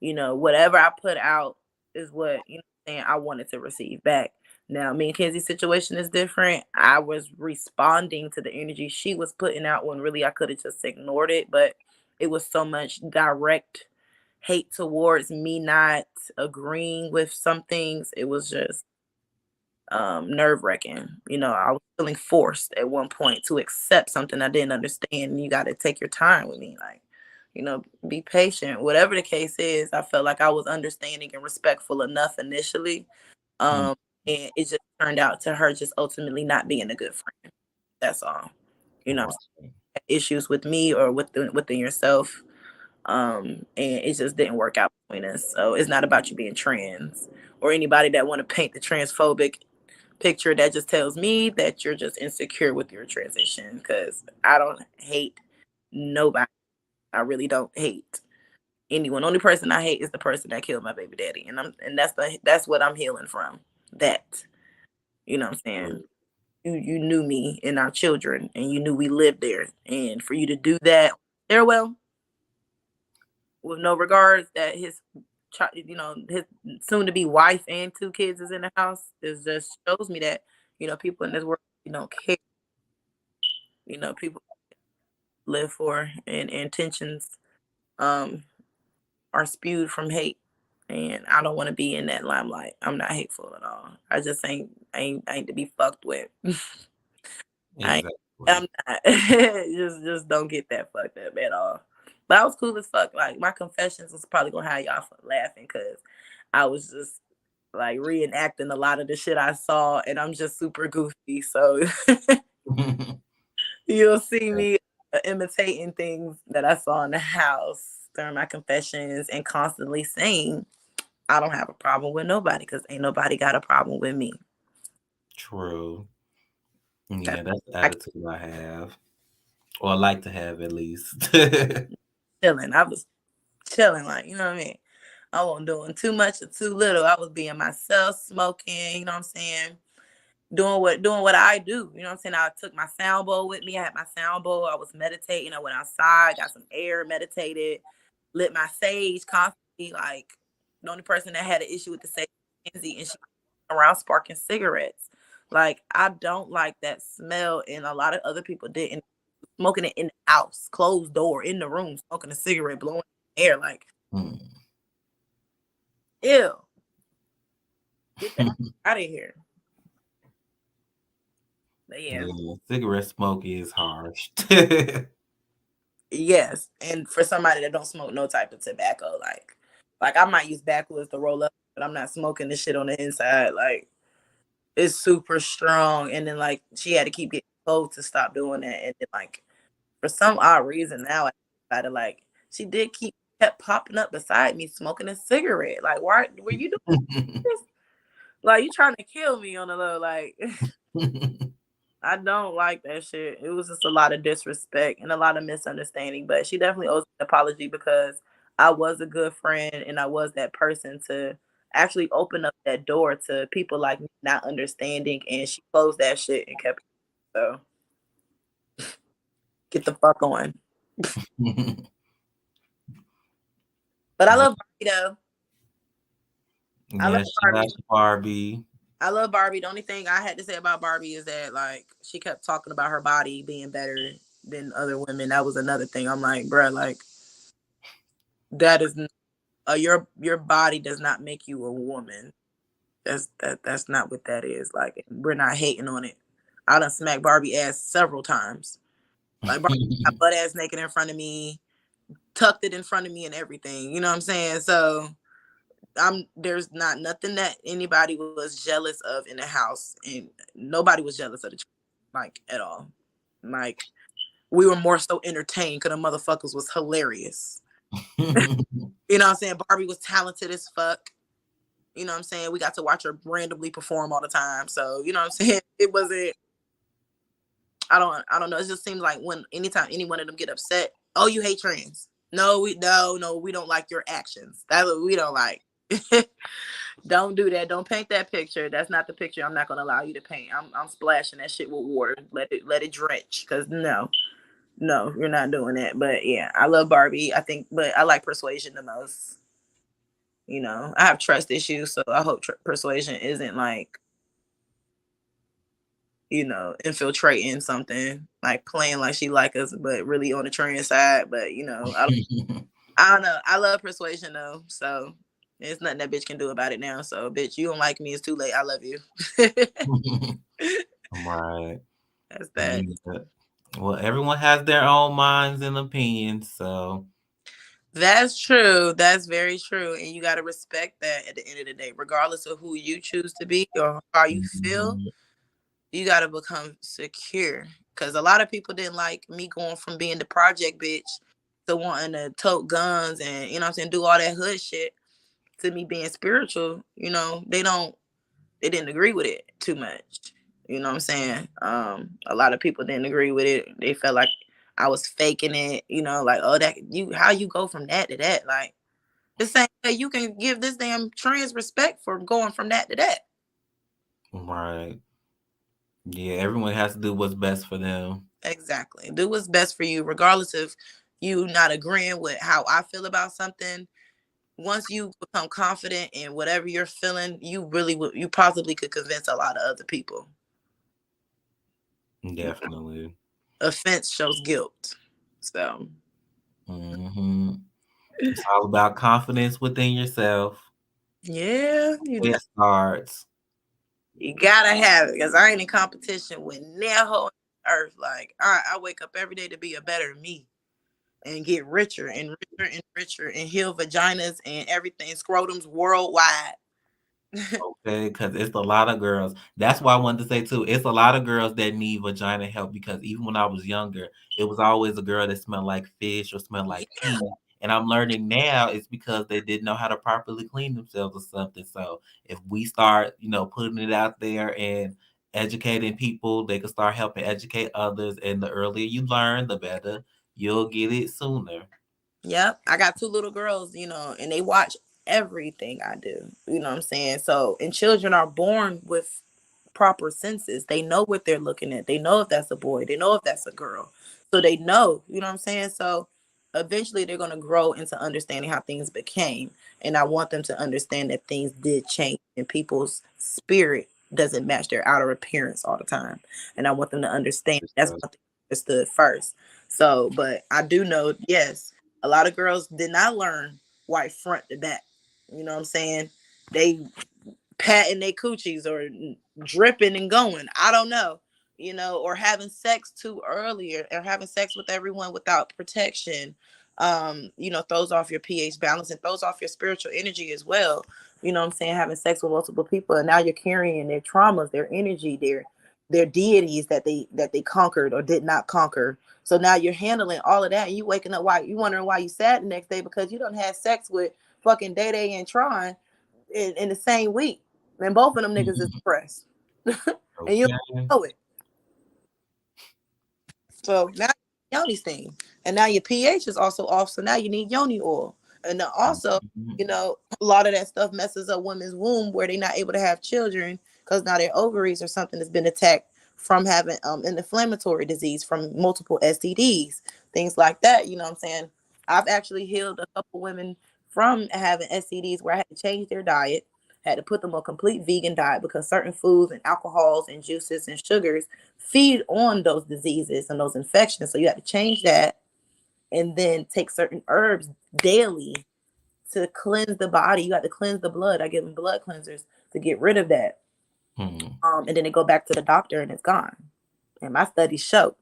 Whatever I put out is what, what I'm saying, I wanted to receive back. Now me and Kenzie's situation is different. I was responding to the energy she was putting out when really I could have just ignored it, but it was so much direct hate towards me not agreeing with some things. It was just nerve-wracking. I was feeling forced at one point to accept something I didn't understand. You got to take your time with me, like, be patient. Whatever the case is, I felt like I was understanding and respectful enough initially, Mm. um, and it just turned out to her just ultimately not being a good friend. That's all. I'm saying? Right. Issues with me or within yourself, and it just didn't work out between us. So it's not about you being trans or anybody that want to paint the transphobic picture. That just tells me that you're just insecure with your transition, because I don't hate nobody. I really don't hate anyone. Only person I hate is the person that killed my baby daddy, and that's what I'm healing from. That, what I'm saying. You knew me and our children, and you knew we lived there, and for you to do that stairwell with no regards that his soon to be wife and two kids is in the house, it just shows me that people in this world don't care. People live for, and intentions um are spewed from hate, and I don't want to be in that limelight. I'm not hateful at all. I just ain't to be fucked with. I ain't, Exactly. I'm not. Just don't get that fucked up at all. But I was cool as fuck. Like my confessions was probably gonna have y'all laughing, because I was just like reenacting a lot of the shit I saw, and I'm just super goofy. So you'll see me imitating things that I saw in the house during my confessions, and constantly saying, I don't have a problem with nobody, because ain't nobody got a problem with me. True. That Yeah, that's the I attitude I have, or I like to have at least. chilling. I was chilling, like, you know what I mean? I wasn't doing too much or too little. I was being myself, smoking, you know what I'm saying? Doing what I do. You know what I'm saying? I took my sound bowl with me. I had my sound bowl. I was meditating. I went outside, got some air, meditated, lit my sage constantly. Like the only person that had an issue with the sage was Kenzie, and she was around sparking cigarettes. Like I don't like that smell, and a lot of other people didn't. Smoking it in the house, closed door, in the room, smoking a cigarette, blowing air. Like, Mm. ew, get that out of here. But yeah. Yeah, cigarette smoke is harsh. Yes, and for somebody that don't smoke no type of tobacco, like I might use backwoods to roll up, but I'm not smoking this shit on the inside. Like it's super strong, and then like she had to keep getting told to stop doing that, and then like for some odd reason now I decided like she did kept popping up beside me smoking a cigarette. Like why were you doing this? Like you trying to kill me on the low? Like I don't like that shit. It was just a lot of disrespect and a lot of misunderstanding. But she definitely owes me an apology, because I was a good friend and I was that person to actually open up that door to people like me not understanding. And she closed that shit and kept it. So get the fuck on. But I Well, love Barbie though. I love yeah, shout out Barbie. to Barbie. I love Barbie. The only thing I had to say about Barbie is that like she kept talking about her body being better than other women. That was another thing. I'm like, bruh, like that is your body does not make you a woman. That's not what that is. Like we're not hating on it. I done smacked Barbie ass several times. Like Barbie got butt ass naked in front of me. tucked it in front of me and everything. You know what I'm saying? So there's not nothing that anybody was jealous of in the house, and nobody was jealous of the like at all. Like we were more so entertained because the motherfuckers was hilarious. You know what I'm saying? Barbie was talented as fuck. You know what I'm saying? We got to watch her randomly perform all the time. So, you know what I'm saying? It wasn't, I don't know. It just seems like when anytime any one of them get upset, oh, you hate trans. No, we don't like your actions. That's what we don't like. Don't do that. Don't paint that picture. That's not the picture I'm not gonna allow you to paint. I'm splashing that shit with water. Let it drench. Cause no, you're not doing that. But yeah, I love Barbie. I think, but I like Persuasion the most. You know, I have trust issues, so I hope Persuasion isn't like, you know, infiltrating something, like playing like she like us, but really on the trans side. But you know, I don't know. I love Persuasion though, so there's nothing that bitch can do about it now. So, bitch, you don't like me. It's too late. I love you. Right. That's that. Yeah. Well, everyone has their own minds and opinions, so That's true. That's very true. And you got to respect that at the end of the day, regardless of who you choose to be or how you feel, mhm. you got to become secure. Because a lot of people didn't like me going from being the project bitch to wanting to tote guns and, you know what I'm saying, do all that hood shit to me being spiritual. You know, they didn't agree with it too much. You know what I'm saying? A lot of people didn't agree with it. They felt like I was faking it, you know, like, oh, that you how you go from that to that. Like the same way you can give this damn trans respect for going from that to that. Right. Yeah, everyone has to do what's best for them. Exactly. Do what's best for you, regardless of you not agreeing with how I feel about something. Once you become confident in whatever you're feeling, you possibly could convince a lot of other people. Definitely. Offense shows guilt. So hmm It's all about confidence within yourself. yeah, It starts. you gotta have it because I ain't in competition with no whole earth. Like I wake up every day to be a better me and get richer and richer and richer and heal vaginas and everything, scrotums worldwide. Okay, because it's a lot of girls. That's why I wanted to say too. It's a lot of girls that need vagina help because even when I was younger, it was always a girl that smelled like fish or smelled like Yeah, pee. And I'm learning now it's because they didn't know how to properly clean themselves or something. So if we start, putting it out there and educating people, they can start helping educate others. And the earlier you learn, the better you'll get it sooner. yep. I got two little girls, you know, and they watch everything I do. You know what I'm saying? So, and children are born with proper senses. They know what they're looking at. They know if that's a boy. They know if that's a girl. So they know, you know what I'm saying? So eventually they're going to grow into understanding how things became. And I want them to understand that things did change and people's spirit doesn't match their outer appearance all the time. And I want them to understand that's one thing I understood first. So, but I do know, yes, a lot of girls did not learn white front to back. You know what I'm saying? They patting their coochies or dripping and going. I don't know, you know, or having sex too early or having sex with everyone without protection. You know, throws off your pH balance and throws off your spiritual energy as well. You know what I'm saying? Having sex with multiple people and now you're carrying their traumas, their energy, their deities that they conquered or did not conquer. So now you're handling all of that and you waking up why you wondering why you sad the next day because you don't have sex with fucking Day Day and Tron in the same week. And both of them niggas is depressed. And you Okay. know it. So now yoni stain. And now your pH is also off. So now you need yoni oil. And then also, Mhm. you know, a lot of that stuff messes up women's womb where they're not able to have children because now their ovaries or something has been attacked from having an inflammatory disease from multiple STDs, things like that. You know what I'm saying? I've actually healed a couple women from having STDs where I had to change their diet, had to put them on a complete vegan diet because certain foods and alcohols and juices and sugars feed on those diseases and those infections. So you have to change that and then take certain herbs daily to cleanse the body. You got to cleanse the blood. I give them blood cleansers to get rid of that. Hmm. And then they go back to the doctor and it's gone. And my studies show.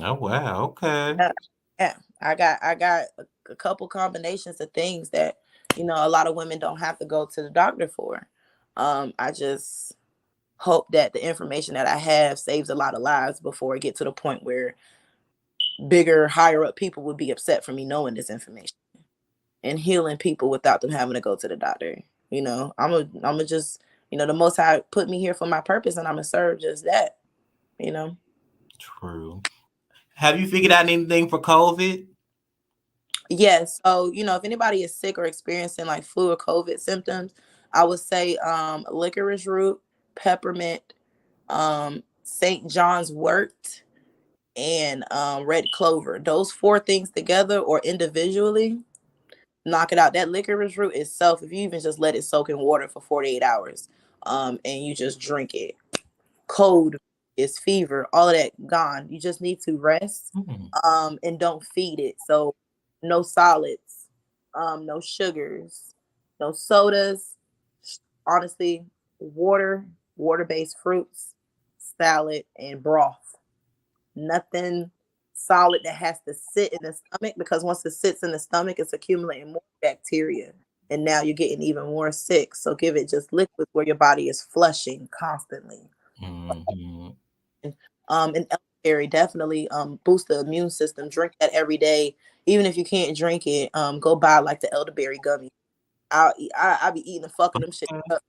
Oh wow. Okay. Yeah, yeah. I got a couple combinations of things that, you know, a lot of women don't have to go to the doctor for. I just hope that the information that I have saves a lot of lives before it get to the point where bigger, higher up people would be upset for me knowing this information and healing people without them having to go to the doctor. You know, I'm a just, you know, the Most High put me here for my purpose, and I'm gonna serve just that. You know. True. Have you figured out anything for COVID? Yes. So, you know, if anybody is sick or experiencing like flu or COVID symptoms, I would say licorice root, peppermint, St. John's wort, and red clover. Those four things together or individually knock it out. That licorice root itself, if you even just let it soak in water for 48 hours, and you just drink it, cold is fever, all of that gone. You just need to rest, and don't feed it. So no solids, no sugars, no sodas. Honestly, water-based fruits, salad, and broth. Nothing solid that has to sit in the stomach, because once it sits in the stomach, it's accumulating more bacteria. And now you're getting even more sick. So give it just liquids where your body is flushing constantly. Mm-hmm. And elderberry definitely boost the immune system. Drink that every day. Even if you can't drink it, go buy like the elderberry gummy. I'll be eating the fucking them shit up.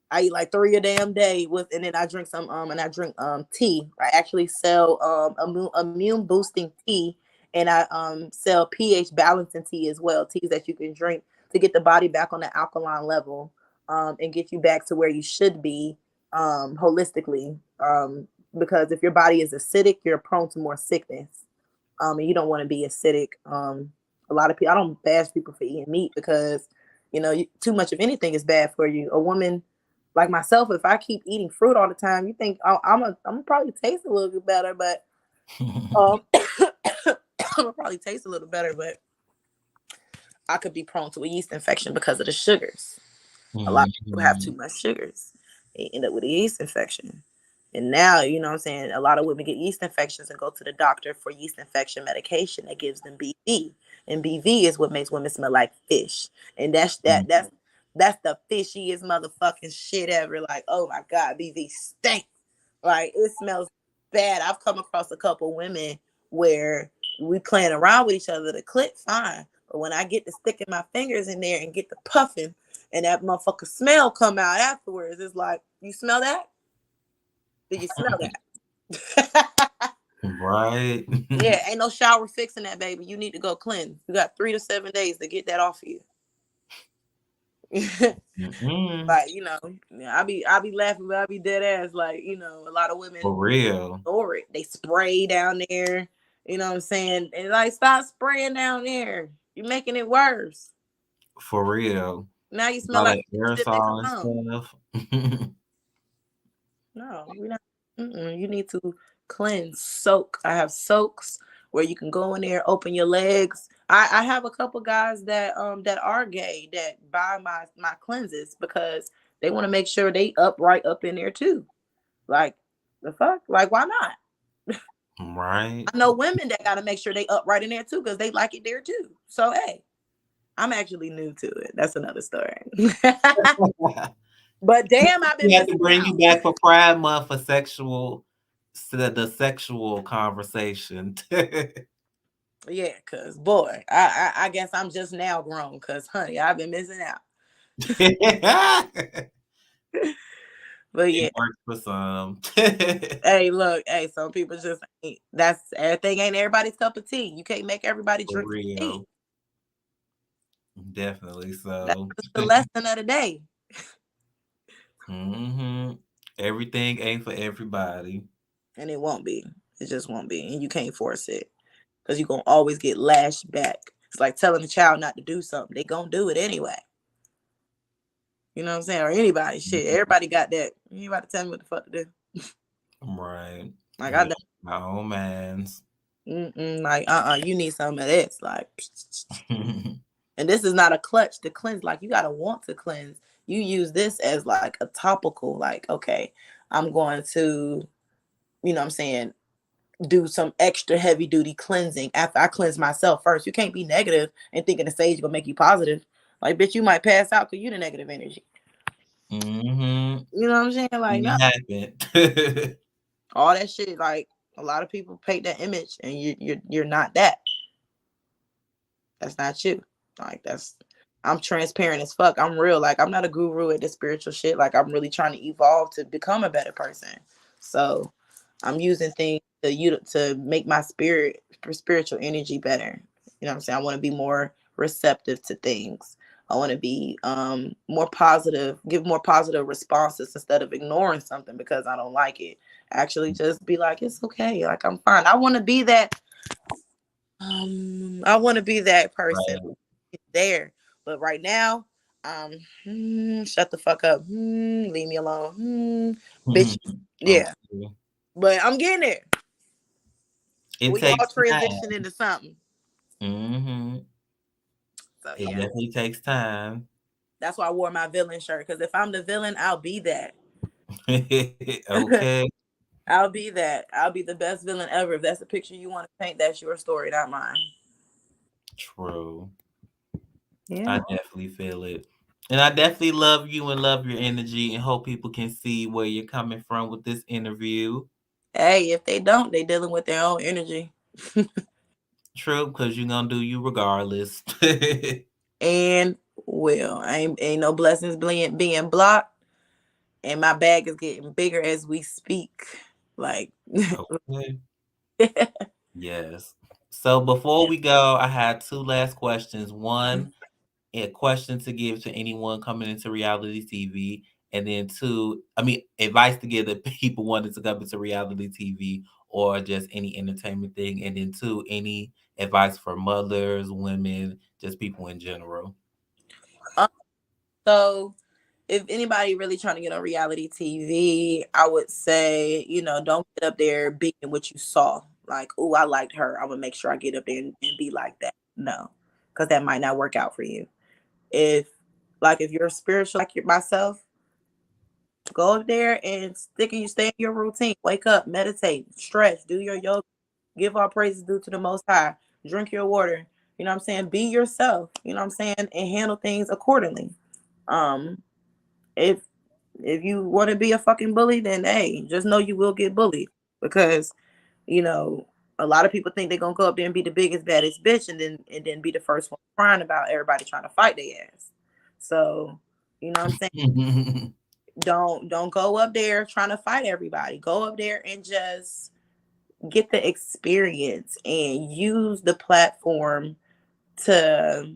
I eat like 3 a damn day and then I drink some and I drink tea. I actually sell immune boosting tea, and I sell pH balancing tea as well. Teas that you can drink to get the body back on the alkaline level, and get you back to where you should be, holistically. Because if your body is acidic, you're prone to more sickness. And you don't want to be acidic. A lot of people, I don't bash people for eating meat, because you know, too much of anything is bad for you. A woman like myself, if I keep eating fruit all the time, you think I'm gonna probably taste a little bit better, but I'm gonna probably taste a little better, but I could be prone to a yeast infection because of the sugars. A lot of people have too much sugars. They end up with a yeast infection. And now, you know what I'm saying, a lot of women get yeast infections and go to the doctor for yeast infection medication that gives them BV. And BV is what makes women smell like fish. And that's the fishiest motherfucking shit ever. Like, oh my God, BV stinks. Like, it smells bad. I've come across a couple women where we playing around with each other, the clit fine. But when I get to sticking my fingers in there and get the puffing, and that motherfucker smell come out afterwards, it's like, you smell that? Did you smell that? Right. Yeah, ain't no shower fixing that, baby. You need to go cleanse. You got 3 to 7 days to get that off of you. Like, you know, I be laughing, but I be dead ass. Like, you know, a lot of women For real. ignore it. They spray down there. You know what I'm saying? And like, stop spraying down there. You're making it worse. For real. Now you smell like aerosol and stuff. No, we're not. You need to cleanse, soak. I have soaks where you can go in there, open your legs. I have a couple guys that are gay that buy my cleanses because they want to make sure they upright up in there too. Like, the fuck? Like, why not? Right. I know women that got to make sure they upright in there too because they like it there too. So hey, I'm actually new to it. That's another story. But damn, I've been We have to missing bring out. you back for Pride Month for the sexual conversation. Yeah, cause boy, I guess I'm just now grown. Cause honey, I've been missing out. But yeah, It works for some. hey, look, hey, some people just ain't. That's everything. Ain't everybody's cup of tea. You can't make everybody For drink tea. real. Definitely That's so. just the lesson of the day. Everything ain't for everybody. And it won't be. It just won't be, and you can't force it because you're gonna always get lashed back. It's like telling a child not to do something; they gonna do it anyway. You know what I'm saying? Or anybody, shit. Everybody got that. You ain't about to tell me what the fuck to do. Right. Like I know. My own man's. Like you need some of this. Like, and this is not a clutch to cleanse. Like, you gotta want to cleanse. You use this as like a topical. Like, okay, I'm going to, you know what I'm saying, do some extra heavy duty cleansing after I cleanse myself first. You can't be negative and thinking the sage gonna make you positive. Like, bitch, you might pass out because you the negative energy. Mm-hmm. You know what I'm saying? Like, no, It happened. all that shit. Like, a lot of people paint that image, and you're not that. That's not you. Like, I'm transparent as fuck. I'm real. Like, I'm not a guru at this spiritual shit. Like, I'm really trying to evolve to become a better person. So I'm using things to make my spiritual energy better. You know what I'm saying? I want to be more receptive to things. I want to be more positive, give more positive responses instead of ignoring something because I don't like it. Actually, just be like, it's okay. Like, I'm fine. I want to be that. I want to be that person Right. there. But right now, shut the fuck up. Leave me alone. Bitch. Yeah. Okay. But I'm getting there. It We all takes transition time. into something. Mm-hmm. So It yeah. definitely takes time. That's why I wore my villain shirt. Because if I'm the villain, I'll be that. Okay. I'll be that. I'll be the best villain ever. If that's the picture you want to paint, that's your story, not mine. True. Yeah. I definitely feel it. And I definitely love you and love your energy and hope people can see where you're coming from with this interview. Hey, if they don't, they dealing with their own energy. True, because you're gonna do you regardless. And will. Ain't no blessings being blocked. And my bag is getting bigger as we speak. Like Okay. Yes. So before we go, I had two last questions. One, a question to give to anyone coming into reality TV, and then two, I mean, advice to give the people wanting to come into reality TV or just any entertainment thing, and then two, any advice for mothers, women, just people in general. so if anybody really trying to get on reality TV, I would say, don't get up there being what you saw. Like, oh, I liked her. I'm gonna make sure I get up there and be like that. No, because that might not work out for you. If you're spiritual like myself, go up there and stay in your routine. Wake up, meditate, stretch, do your yoga, give all praises due to the Most High. Drink your water. You know what I'm saying? Be yourself. You know what I'm saying? And handle things accordingly. Um, if if you want to be a fucking bully, then hey, just know you will get bullied because you know a lot of people think they're gonna go up there and be the biggest baddest bitch and then be the first one crying about everybody trying to fight their ass. So you know what I'm saying? Don't go up there trying to fight everybody. Go up there and just get the experience and use the platform to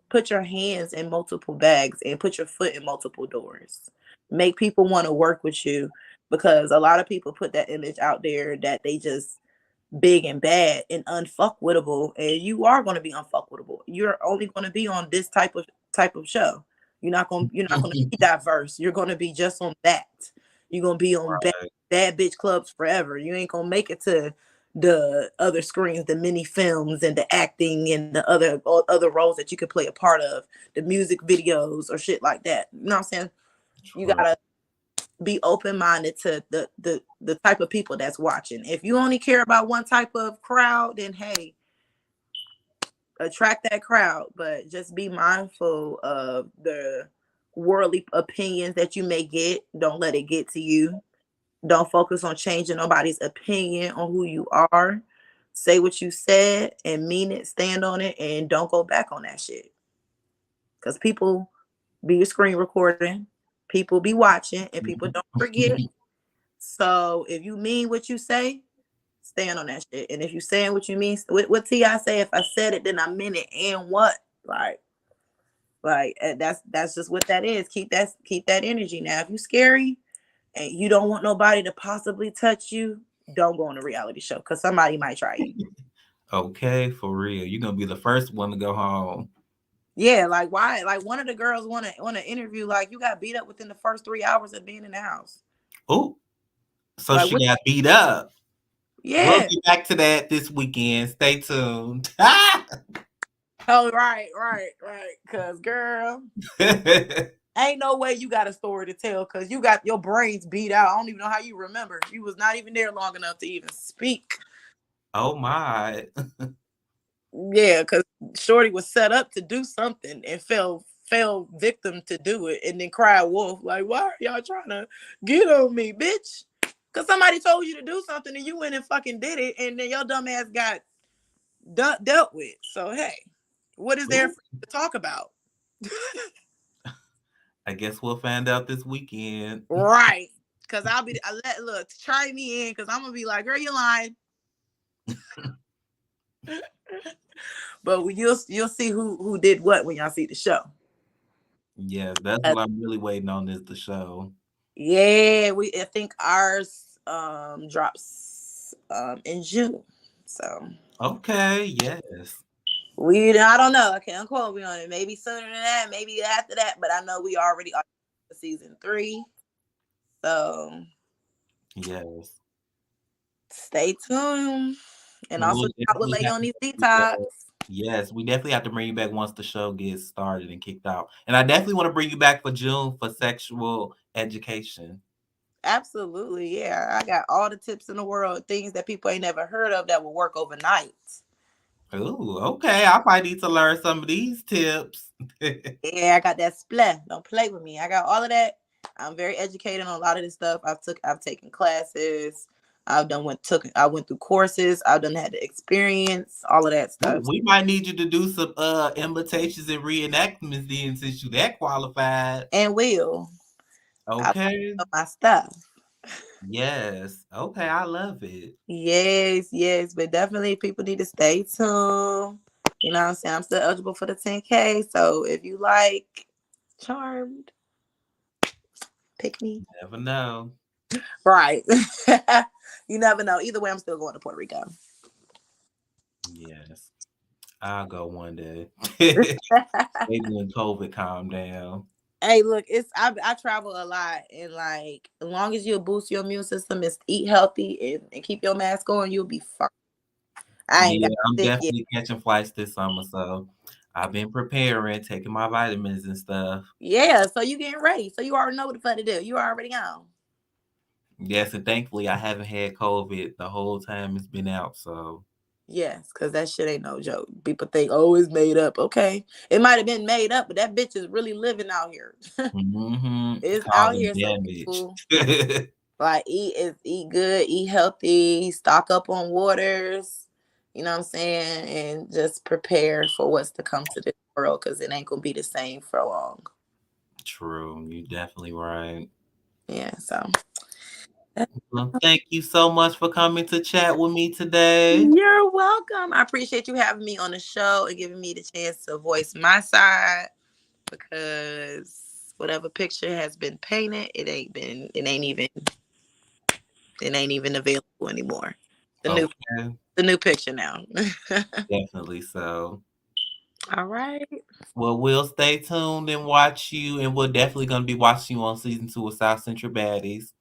put your hands in multiple bags and put your foot in multiple doors. Make people want to work with you because a lot of people put that image out there that they just big and bad and unfuckwittable, and you are going to be unfuckwittable. You're only going to be on this type of show. You're not going to be diverse. You're going to be just on that. You're going to be on bad bitch clubs forever. You ain't going to make it to the other screens, the mini films and the acting and the other roles that you could play a part of, the music videos or shit like that. You know what I'm saying? You gotta be open-minded to the type of people that's watching. If you only care about one type of crowd, then hey, attract that crowd, but just be mindful of the worldly opinions that you may get. Don't let it get to you. Don't focus on changing nobody's opinion on who you are. Say what you said and mean it, stand on it, and don't go back on that shit. Because people be screen recording, people be watching, and people don't forget. So if you mean what you say, stand on that shit. And if you saying what you mean, what T.I. say, if I said it, then I meant it. And what? Like that's just what that is. Keep that energy. Now, if you scary and you don't want nobody to possibly touch you, don't go on a reality show because somebody might try you. Okay, for real. You're gonna be the first one to go home. Yeah, like why? Like one of the girls want to interview. Like you got beat up within the first 3 hours of being in the house. Oh, so Like she what? got beat up. We'll Yeah. get back to that this weekend. Stay tuned. Oh right. Cause girl. Ain't no way you got a story to tell because you got your brains beat out. I don't even know how you remember. You was not even there long enough to even speak. Oh my. Yeah, because Shorty was set up to do something and fell victim to do it and then cried wolf. Like, why are y'all trying to get on me, bitch? Because somebody told you to do something and you went and fucking did it and then your dumb ass got dealt with. So, hey, what is there Ooh, for you to talk about? I guess we'll find out this weekend. Right. Because look, try me in because I'm going to be like, girl, you lying. But you'll see who did what when y'all see the show. Yes, that's what I'm really waiting on is the show. Yeah, I think ours drops in June. So Okay, yes. I don't know. I can't quote me on it. Maybe sooner than that, maybe after that, but I know we already are season 3. So Yes. stay tuned. And And also we'll check out with definitely Lady have on to these bring you detox. back. Yes, we definitely have to bring you back once the show gets started and kicked out. And I definitely want to bring you back for June for sexual education. Absolutely, yeah. I got all the tips in the world, things that people ain't never heard of that will work overnight. Ooh, okay. I might need to learn some of these tips. Yeah, I got that splat. Don't play with me. I got all of that. I'm very educated on a lot of this stuff. I've taken classes. I went through courses. I've done had the experience, all of that Ooh, stuff. we might need you to do some imitations and reenactments then since you that qualified. And will. I Okay. love my stuff. Yes. Okay, I love it. Yes, yes. But definitely people need to stay tuned. You know what I'm saying? I'm still eligible for the 10K. So if you like Charmed, pick me. Never know. Right. You never know. Either way, I'm still going to Puerto Rico. Yes. I'll go one day. Maybe when COVID calm down. Hey, look, I travel a lot, and like as long as you boost your immune system and eat healthy and keep your mask on, you'll be fine. I ain't Yeah, got I'm sick yet. definitely catching flights this summer, so I've been preparing, taking my vitamins and stuff. Yeah, so you getting ready. So you already know what the fuck to do. You already on. Yes, and thankfully I haven't had COVID the whole time it's been out, so Yes, because that shit ain't no joke. People think, oh, it's made up. Okay. It might have been made up, but that bitch is really living out here. It's out causing here. So damage. people like eat good, eat healthy, stock up on waters, you know what I'm saying? And just prepare for what's to come to this world because it ain't gonna be the same for long. True, you're definitely right. Yeah, so Well, thank you so much for coming to chat with me today. you're welcome. I appreciate you having me on the show and giving me the chance to voice my side because whatever picture has been painted, it ain't even available anymore. The new Okay, the new picture now. definitely so. All right. Well, we'll stay tuned and watch you, and we're definitely going to be watching you on season 2 of South Central Baddies.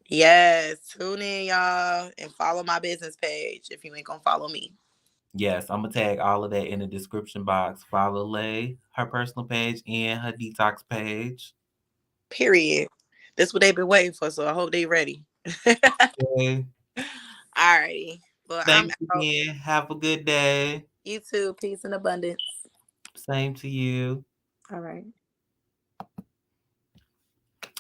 Yes, tune in, y'all, and follow my business page if you ain't gonna follow me. Yes, I'm gonna tag all of that in the description box. Follow Lay, her personal page, and her detox page. Period. That's what they've been waiting for, so I hope they ready. Okay. Alrighty. Well, I'm Thanks out. again. Have a good day. You too. Peace and abundance. Same to you. All right.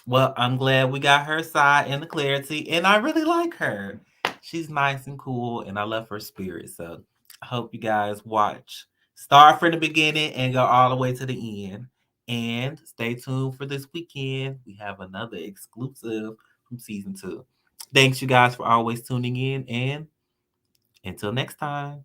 Well, I'm glad we got her side and the clarity, and I really like her. She's nice and cool, and I love her spirit. So I hope you guys watch. Start from the beginning and go all the way to the end. And stay tuned for this weekend. We have another exclusive from season 2. Thanks, you guys, for always tuning in. And until next time.